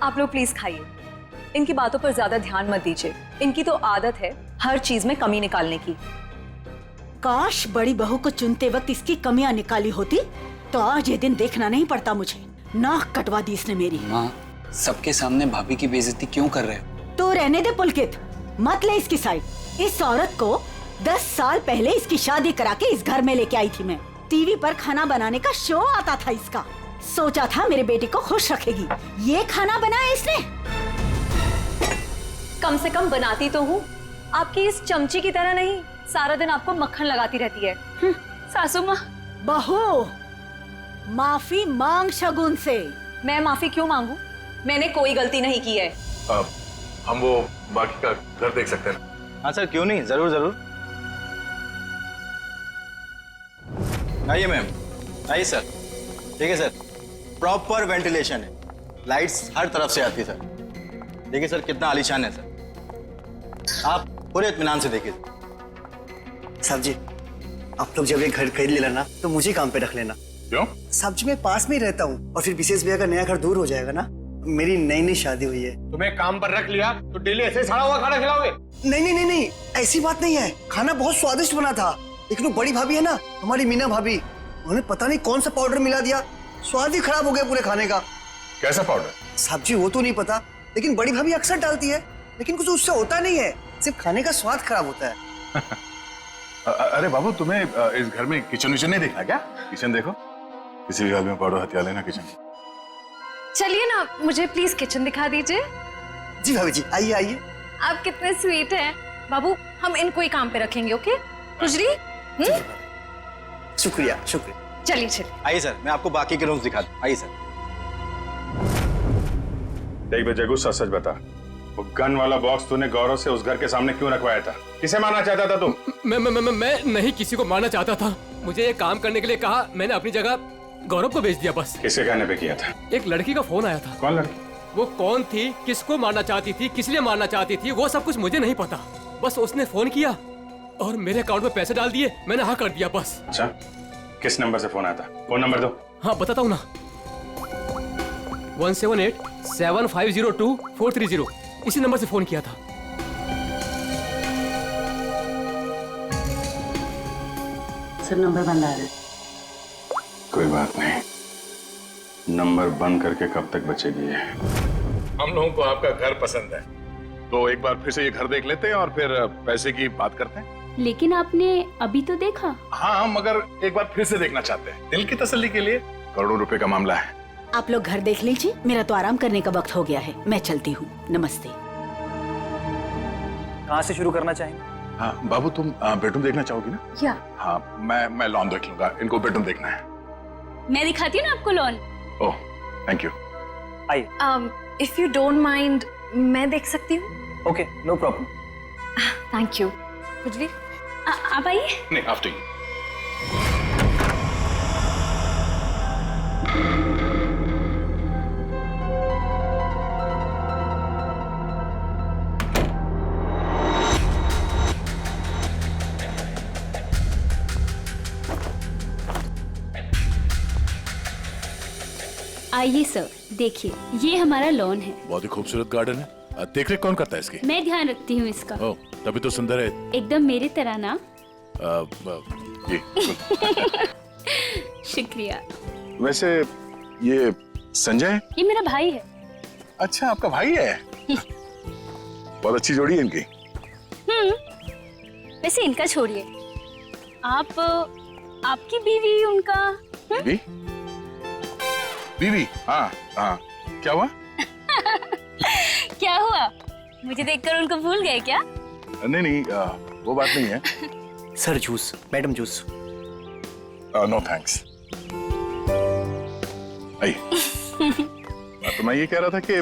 आप लोग प्लीज खाइए, इनकी बातों पर ज्यादा ध्यान मत दीजिए। इनकी तो आदत है हर चीज में कमी निकालने की। काश बड़ी बहू को चुनते वक्त इसकी कमियां निकाली होती तो आज ये दिन देखना नहीं पड़ता मुझे। नाक कटवा दी इसने मेरी। माँ, सबके सामने भाभी की बेइज्जती क्यों कर रहे हो? तो रहने दे पुलकित, मत ले इसकी साइड। इस औरत को 10 साल पहले इसकी शादी करा के इस घर में लेके आई थी मैं। टीवी पर खाना बनाने का शो आता था इसका। सोचा था मेरे बेटे को खुश रखेगी, ये खाना बनाया इसने। कम से कम बनाती तो हूँ, आपकी इस चमची की तरह नहीं सारा दिन आपको मक्खन लगाती रहती है। सासू माँ। बहू, माफी मांग शगुन से। मैं माफी क्यों मांगू? मैंने कोई गलती नहीं की है। हम वो बाकी का घर देख सकते हैं? हाँ सर, क्यों नहीं, जरूर जरूर। आइए मैम, आइए सर। ठीक है सर, प्रॉपर वेंटिलेशन है, लाइट्स हर तरफ से आती है सर। देखिए सर कितना आलीशान है सर, आप पूरे इत्मीनान से देखिए। साहब जी, आप लोग जब ये घर खरीद लेना ना तो मुझे काम पे रख लेना। क्यों? साहब जी मैं पास में ही रहता हूँ और फिर विशेष भैया का नया घर दूर हो जाएगा ना। मेरी नई नई शादी हुई है। तुम्हें काम पर रख लिया तो डेली ऐसे सड़ा हुआ खाना खिलाओगे? नहीं नहीं नहीं नहीं, ऐसी बात नहीं है। खाना बहुत स्वादिष्ट बना था, लेकिन वो बड़ी भाभी है ना, हमारी मीना भाभी, उन्होंने पता नहीं कौन सा पाउडर मिला दिया, स्वाद ही खराब हो गया पूरे खाने का। कैसा पाउडर? साहब जी वो तो नहीं पता, लेकिन बड़ी भाभी अक्सर डालती है, लेकिन कुछ उससे होता नहीं है, सिर्फ खाने का स्वाद खराब होता है। अरे बाबू, तुम्हें इस घर में किचन विचन नहीं देखना क्या? किचन देखो, किसी भी हाल में पाउडर हथियार लेना किचन। चलिए ना, मुझे प्लीज किचन दिखा दीजिए। जी भाभी जी, आइए आइए। आप कितने स्वीट हैं। बाबू, हम इनको ही काम पे रखेंगे, ओके? खुजरी? शुक्रिया शुक्रिया। चलिए चलिए। आइए सर, मैं आपको बाकी के रूम्स दिखा दूं। आइए सर। देख बे जगू, सच सच बता, वो गन वाला बॉक्स तूने गौरव से उस घर के सामने क्यों रखवाया था? किसे मारना चाहता था तू? मैं नहीं किसी को मारना चाहता था। मुझे ये काम करने के लिए कहा, मैंने अपनी जगह गौरव को भेज दिया बस। किसके कहने पे किया था? एक लड़की का फोन आया था। कौन लड़की? वो कौन थी, किसको मारना चाहती थी, किस लिए मारना चाहती थी, वो सब कुछ मुझे नहीं पता। बस उसने फोन किया और मेरे अकाउंट में पैसे डाल दिए, मैंने हाँ कर दिया बस। अच्छा, किस नंबर से फोन आया था? फोन नंबर दो। हाँ बताता हूँ ना, 1787502 इसी नंबर से फोन किया था। सर नंबर बंद आ रहा है। कोई बात नहीं, नंबर बंद करके कब तक बचेगी ये? हम लोगों को आपका घर पसंद है, तो एक बार फिर से ये घर देख लेते हैं और फिर पैसे की बात करते हैं। लेकिन आपने अभी तो देखा। हाँ, मगर एक बार फिर से देखना चाहते हैं, दिल की तसल्ली के लिए। करोड़ों रुपए का मामला है। आप लोग घर देख लीजिए, मेरा तो आराम करने का वक्त हो गया है, मैं चलती हूँ। नमस्ते। कहाँ से शुरू करना चाहेंगे? हाँ बाबू, तुम बेडरूम देखना चाहोगी ना? या हाँ, मैं लॉन देख लूंगा, इनको बेडरूम देखना है। मैं दिखाती हूँ ना आपको लॉन। Oh thank you. आइए। इफ यू डोंट माइंड, मैं देख सकती हूँ? Okay, no problem. Thank you. खुजली, आप आइए। नहीं, आफ्टर यू। आइए सर, देखिए ये हमारा लॉन है। बहुत ही खूबसूरत गार्डन है। देख रेख कौन करता है इसकी? मैं ध्यान रखती हूँ इसका। ओह, तभी तो सुंदर है। एकदम मेरी तरह ना। जी शुक्रिया। वैसे ये संजय? ये मेरा भाई है। अच्छा, आपका भाई है? बहुत अच्छी जोड़ी है इनकी। वैसे इनका छोड़िए, आप आपकी बीवी, उनका बीवी? बीवी? हाँ हाँ, क्या हुआ? क्या हुआ? मुझे देखकर उनको भूल गए क्या? नहीं नहीं, वो बात नहीं है। Sir juice, madam juice. No thanks. तो मैं ये कह रहा था कि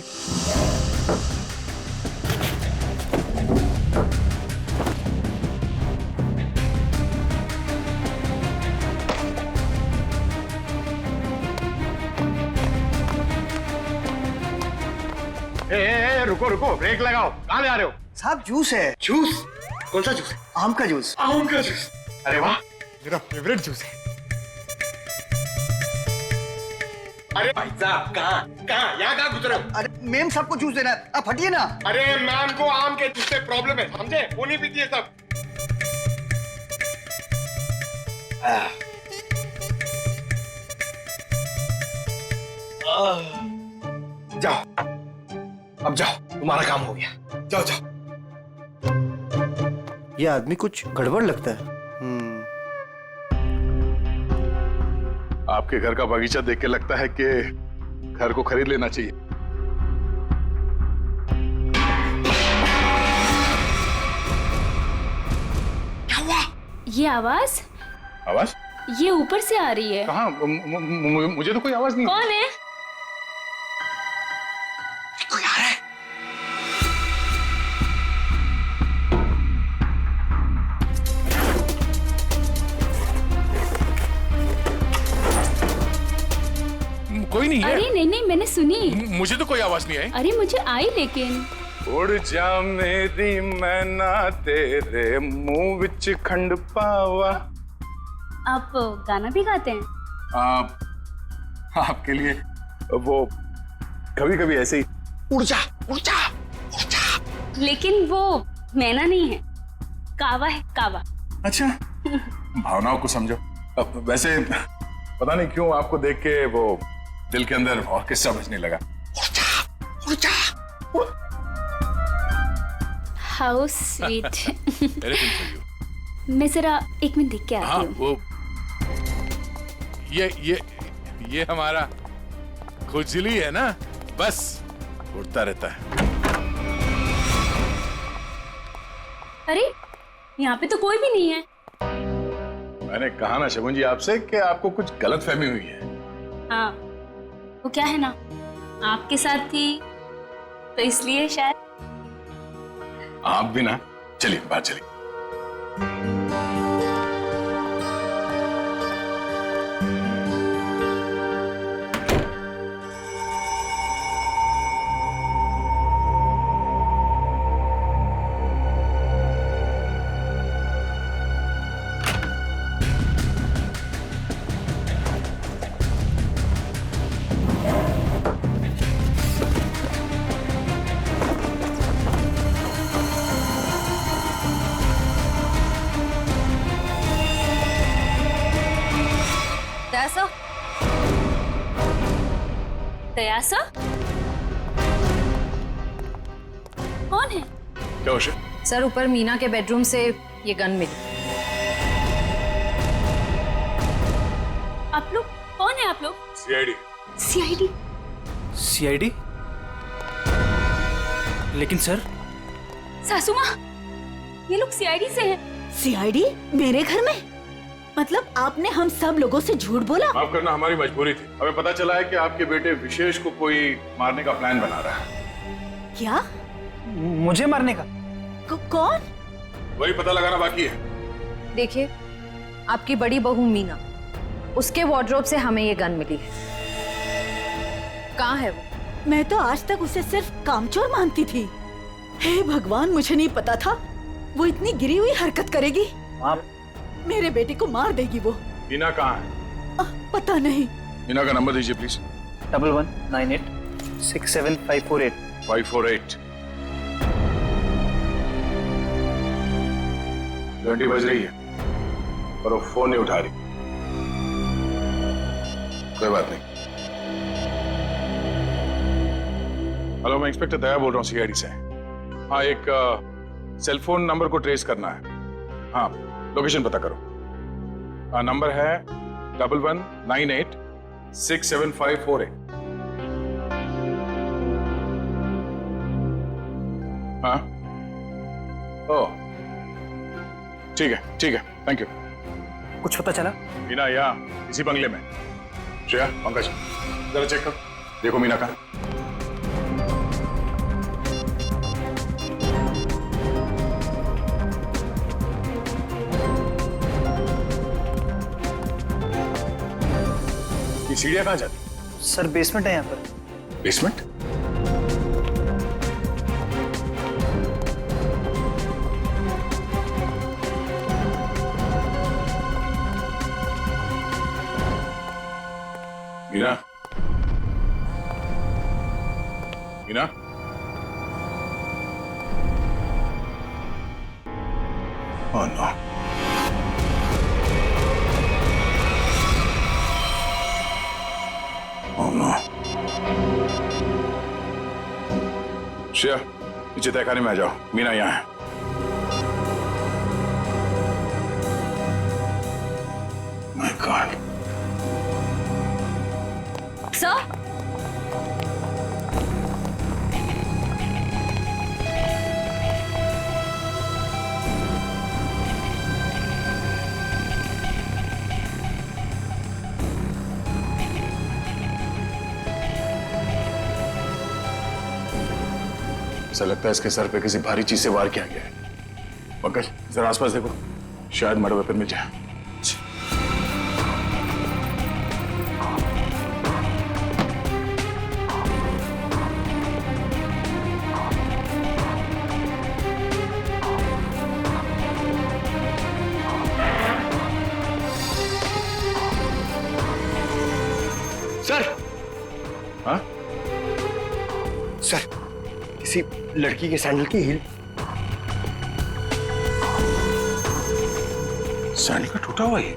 रुको रुको, ब्रेक लगाओ, कहाँ ले आ रहे हो? साहब जूस है। जूस? कौन सा जूस है? आम का जूस। आम का जूस? अरे वाह, मेरा फेवरेट जूस है। अरे भाई साहब कहाँ यहाँ कहाँ गुजरे हो? अरे मैम सबको जूस देना है, आप हटिए ना। अरे मैम को आम के जूस से प्रॉब्लम है, समझे? वो नहीं पीती है सब। जाओ, अब जाओ, तुम्हारा काम हो गया। जाओ जाओ। ये आदमी कुछ गड़बड़ लगता है। आपके घर का बगीचा देख के लगता है कि घर को खरीद लेना चाहिए। क्या हुआ? ये आवाज आवाज ये ऊपर से आ रही है। कहाँ? मुझे तो कोई आवाज नहीं। कौन है? कोई आ रहा है। कोई नहीं है। अरे नहीं, मैंने सुनी। मुझे तो कोई आवाज नहीं आई। अरे मुझे आई लेकिन। उड़ जा मेरी मैना तेरे मुंह विच खंड पावा। आप गाना भी गाते हैं? आपके लिए वो कभी कभी ऐसे ही उड़ जा उड़ जा उड़ जा। लेकिन वो मैना नहीं है, कावा है, कावा। अच्छा, भावनाओं को समझो। अब वैसे पता नहीं क्यों आपको देख के वो दिल के अंदर और किस्सा बजने लगा। उड़ जा। How sweet. मैं जरा एक मिनट देख के आती हूँ। वो ये हमारा खुजली है ना, बस उड़ता रहता है। अरे यहाँ पे तो कोई भी नहीं है। मैंने कहा ना शगुन जी आपसे कि आपको कुछ गलतफहमी हुई है। हाँ, वो क्या है ना, आपके साथ थी तो इसलिए शायद। आप भी ना, चलिए बात चलिए। दयासा? कौन है? क्या उसे? सर, ऊपर मीना के बेडरूम से ये गन मिली। आप लोग कौन है? आप लोग? सीआईडी। सीआईडी? सीआईडी? लेकिन सर। सासू माँ, ये लोग सीआईडी से हैं। सीआईडी मेरे घर में? मतलब आपने हम सब लोगों से झूठ बोला? माफ करना, हमारी मजबूरी थी। हमें पता चला है कि आपके बेटे विशेष को कोई मारने का प्लान बना रहा है। क्या? मुझे मारने का? कौन? वही पता लगाना बाकी है। देखिए, आपकी बड़ी बहू मीना, उसके वार्डरोब से हमें ये गन मिली है। कहाँ है वो? मैं तो आज तक उसे सिर्फ कामचोर मानती थी। हे भगवान, मुझे नहीं पता था वो इतनी गिरी हुई हरकत करेगी। आप मेरे बेटे को मार देगी वो। मीना कहाँ है? पता नहीं। मीना का नंबर दीजिए प्लीज। 1198675548। 548। घंटी बज रही है पर वो फोन नहीं उठा रही। कोई बात नहीं। हेलो, मैं इंस्पेक्टर दया बोल रहा हूँ सीआईडी से। हाँ, एक सेल फोन नंबर को ट्रेस करना है। हाँ, लोकेशन पता करो। नंबर है 1198675548। हाँ, ओ ठीक है, थैंक यू। कुछ पता चला? मीना यहाँ इसी बंगले में। श्रेया, पंकज, जरा चेक करो, देखो मीना कहाँ। ये सीढ़ियाँ कहाँ जाती? सर, बेसमेंट है यहाँ पर। Basement? Meena, Meena, oh no, oh no. Shreya, नीचे तहखाने में आ जाओ, मीना यहाँ है। My God. सर, ऐसा लगता है इसके सर पे किसी भारी चीज से वार किया गया है। पंकज, जरा आसपास देखो, शायद मर्डर वेपन मिल जाए। सर। हाँ? सर, किसी लड़की के सैंडल की हील। सैंडल का टूटा हुआ है।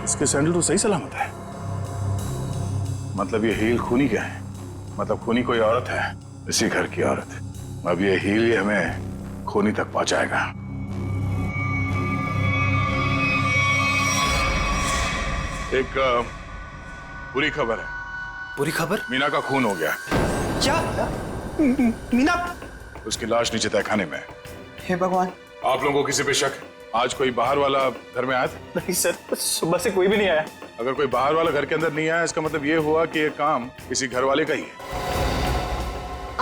इसके सैंडल तो सही सलामत है। मतलब ये हील खूनी क्या है? मतलब खूनी कोई औरत है, इसी घर की औरत। अब ये हील ही हमें खूनी तक पहुंचाएगा। एक बुरी खबर है। बुरी खबर? मीना का खून हो गया। क्या? मीना? उसकी लाश नीचे तहखाने में है। हे भगवान। आप लोगों को किसी पे शक? आज कोई बाहर वाला घर में आया था? नहीं सर, सुबह से कोई भी नहीं आया। अगर कोई बाहर वाला घर के अंदर नहीं आया, इसका मतलब ये हुआ कि ये काम किसी घर वाले का ही है।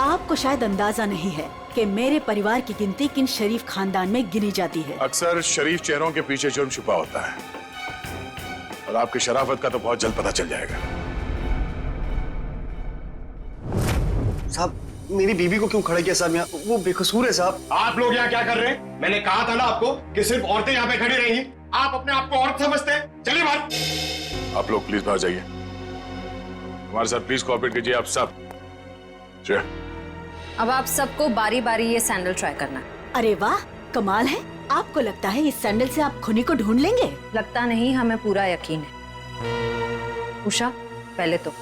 आपको शायद अंदाजा नहीं है कि मेरे परिवार की गिनती किन शरीफ खानदान में गिनी जाती है। अक्सर शरीफ चेहरों के पीछे जुर्म छुपा होता है, और आपकी शराफत का तो बहुत जल्द पता चल जाएगा। साहब, मेरी बीवी को क्यों खड़ा किया साहब यहाँ? वो बेकसूर है साहब। आप लोग यहाँ क्या कर रहे हैं? मैंने कहा था ना आपको कि सिर्फ औरतें यहाँ पे खड़ी रहेंगी। आप अपने आप को औरत समझते हैं। चलिए बाहर। आप लोग प्लीज बाहर जाइए। हमारे साथ प्लीज कोऑपरेट कीजिए आप सब। श्रेया, अब आप सबको बारी बारी ये सैंडल ट्राई करना है। अरे वाह, कमाल है। आपको लगता है इस सैंडल से आप खूनी को ढूंढ लेंगे? लगता नहीं, हमें पूरा यकीन है। उषा, पहले तो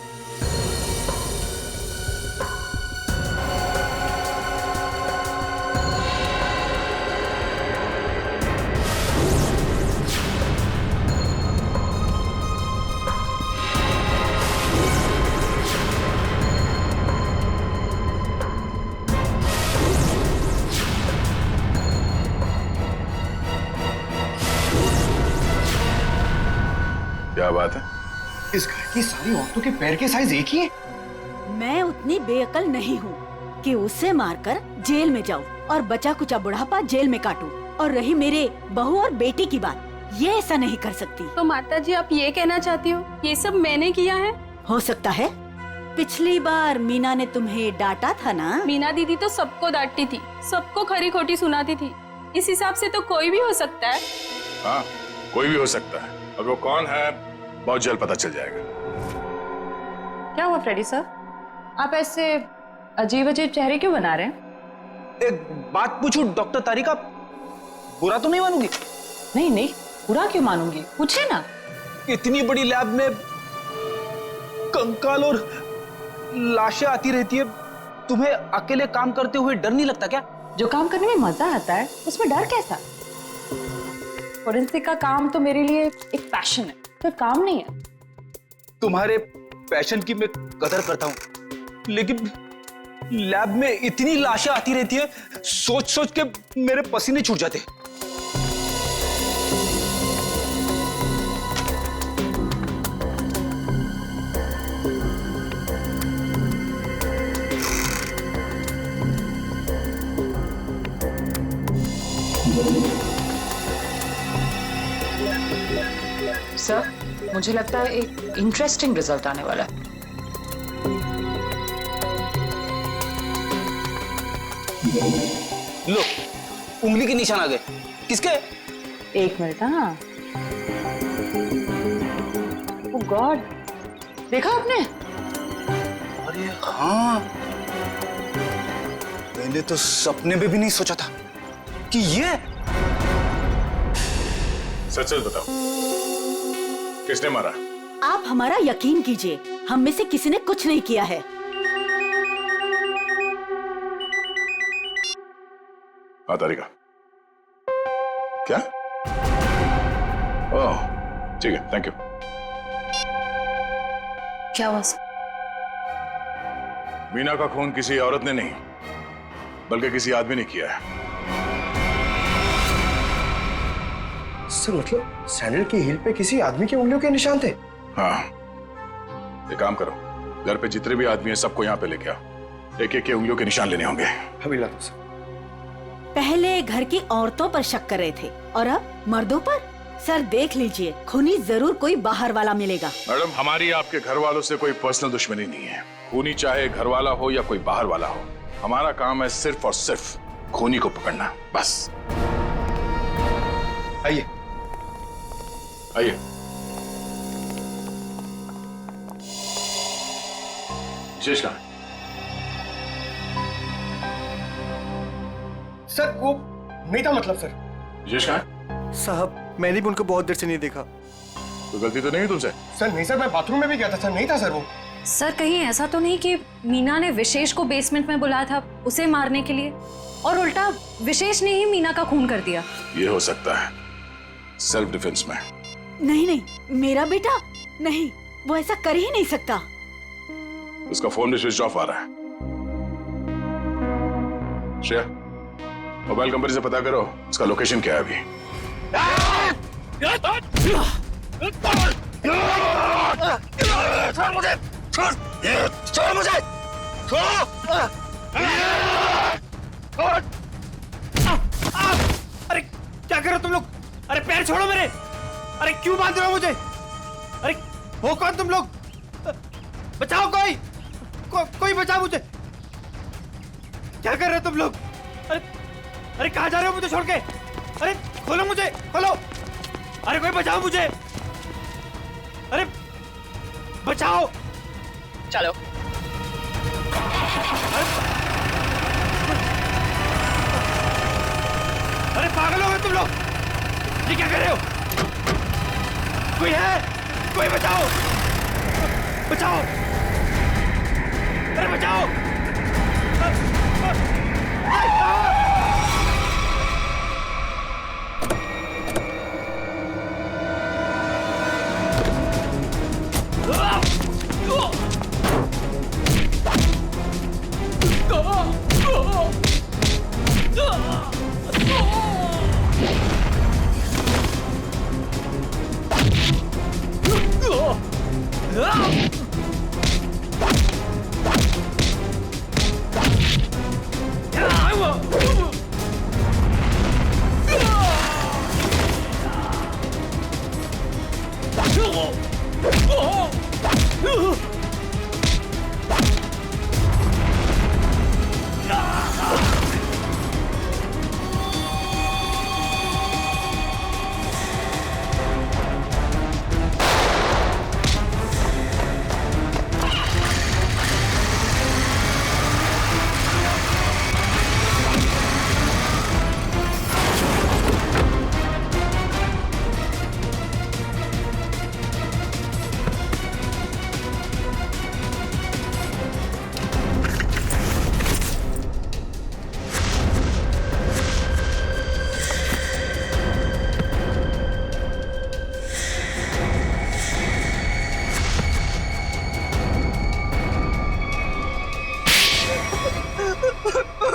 क्या बात है? इस घर की सारी औरतों के पैर के साइज एक ही है। मैं उतनी बेअकल नहीं हूँ कि उसे मारकर जेल में जाऊँ और बचा कुचा बुढ़ापा जेल में काटूं। और रही मेरे बहू और बेटी की बात, ये ऐसा नहीं कर सकती। तो माता जी, आप ये कहना चाहती हो ये सब मैंने किया है? हो सकता है। पिछली बार मीना ने तुम्हें डांटा था ना? मीना दीदी तो सबको डांटती थी, सबको खरी खोटी सुनाती थी। इस हिसाब से तो कोई भी हो सकता है। हाँ, कोई भी हो सकता है, और वो कौन है बहुत जल्द पता चल जाएगा। क्या हुआ फ्रेडी सर? आप ऐसे अजीब अजीब चेहरे क्यों बना रहे हैं? एक बात पूछूं डॉक्टर तारिका, बुरा तो नहीं मानूंगी? नहीं नहीं, बुरा क्यों मानूंगी, पूछे ना। इतनी बड़ी लैब में कंकाल और लाशें आती रहती है, तुम्हें अकेले काम करते हुए डर नहीं लगता क्या? जो काम करने में मजा आता है उसमें डर कैसा? फोरेंसिक का काम तो मेरे लिए एक पैशन है, तो काम नहीं है। तुम्हारे पैशन की मैं कदर करता हूं, लेकिन लैब में इतनी लाशें आती रहती है, सोच सोच के मेरे पसीने छूट जाते। सर, मुझे लगता है एक इंटरेस्टिंग रिजल्ट आने वाला है। लो, उंगली के निशान आ गए। किसके? एक मिनट। हाँ, ओह गॉड, देखा आपने? अरे हाँ, मैंने तो सपने में भी नहीं सोचा था कि ये। सच सच बताओ, किसने मारा? आप हमारा यकीन कीजिए, हम में से किसी ने कुछ नहीं किया है। हाँ तारिका, क्या? ओह ठीक है, थैंक यू। क्या हुआ? मीना का खून किसी औरत ने नहीं बल्कि किसी आदमी ने किया है। सर मतलब सैंडल की हील पे किसी आदमी की उंगलियों के निशान थे? हाँ, एक काम करो, घर पे जितने भी आदमी हैं सबको यहाँ पे लेके आओ, एक एक के उंगलियों के निशान लेने होंगे। अभी ला दो सर। पहले घर की औरतों पर शक कर रहे थे और अब मर्दों पर। सर देख लीजिए, खूनी जरूर कोई बाहर वाला मिलेगा। मैडम, हमारी आपके घर वालों से कोई पर्सनल दुश्मनी नहीं है। खूनी चाहे घर वाला हो या कोई बाहर वाला हो, हमारा काम है सिर्फ और सिर्फ खूनी को पकड़ना, बस। आइए आइए। विशेष कहाँ है? सर वो नहीं था, मतलब सर। विशेष कहाँ है? साहब मैंने भी उनको बहुत देर से नहीं देखा। कोई गलती तो नहीं है तुमसे? सर नहीं सर, मैं बाथरूम में भी गया था सर, नहीं था सर वो। सर कहीं ऐसा तो नहीं कि मीना ने विशेष को बेसमेंट में बुलाया था उसे मारने के लिए और उल्टा विशेष ने ही मीना का खून कर दिया? ये हो सकता है, सेल्फ डिफेंस में। नहीं नहीं, मेरा बेटा नहीं, वो ऐसा कर ही नहीं सकता। उसका फोन भी स्विच ऑफ आ रहा है। श्रेया, मोबाइल कंपनी से पता करो उसका लोकेशन क्या है अभी। छोड़ मुझे, छोड़ मुझे, अरे क्या कर रहे हो तुम लोग? अरे पैर छोड़ो मेरे! अरे क्यों बांध रहे हो मुझे? अरे हो कौन तुम लोग? बचाओ कोई! कोई बचाओ मुझे! क्या कर रहे हो तुम लोग? अरे कहाँ जा रहे हो मुझे छोड़ के? अरे खोलो मुझे, खोलो! अरे कोई बचाओ मुझे! अरे बचाओ! चलो। अरे पागल हो गए तुम लोग! ये क्या कर रहे हो? कोई है? कोई बचाओ! बचाओ! अरे बचाओ!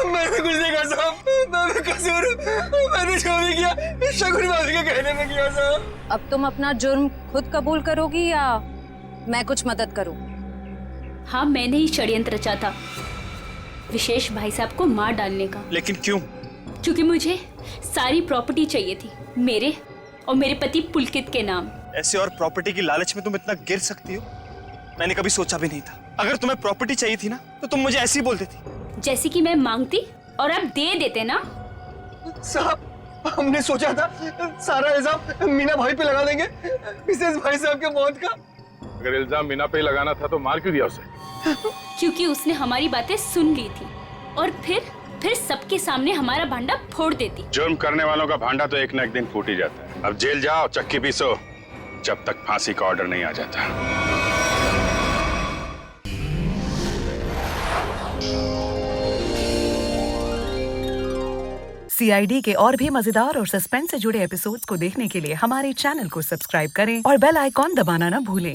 मैंने कुछ नहीं कहा साहब, मैं कसूर, मैंने जो भी किया शगुन माफी के कहने में किया साहब। अब तुम अपना जुर्म खुद कबूल करोगी या मैं कुछ मदद करूं? हाँ, मैंने ही षड्यंत्र रचा था विशेष भाई साहब को मार डालने का। लेकिन क्यों? क्योंकि मुझे सारी प्रॉपर्टी चाहिए थी, मेरे और मेरे पति पुलकित के नाम। ऐसे और प्रॉपर्टी की लालच में तुम इतना गिर सकती हो? मैंने कभी सोचा भी नहीं था। अगर तुम्हें प्रॉपर्टी चाहिए थी ना तो तुम मुझे ऐसे ही बोल देती। जैसे कि मैं मांगती और आप दे देते ना। साहब हमने सोचा था सारा इल्जाम मीना भाई पे लगा देंगे, विशेष भाई साहब के मौत का। अगर इल्जाम मीना पे ही लगाना था तो मार क्यों दिया उसे? क्योंकि उसने हमारी बातें सुन ली थी और फिर सबके सामने हमारा भांडा फोड़ देती। जुर्म करने वालों का भांडा तो एक न एक दिन फूट ही जाता है। अब जेल जाओ, चक्की पीसो, जब तक फांसी का ऑर्डर नहीं आ जाता। CID के और भी मजेदार और सस्पेंस से जुड़े एपिसोड्स को देखने के लिए हमारे चैनल को सब्सक्राइब करें और बेल आइकॉन दबाना न भूलें।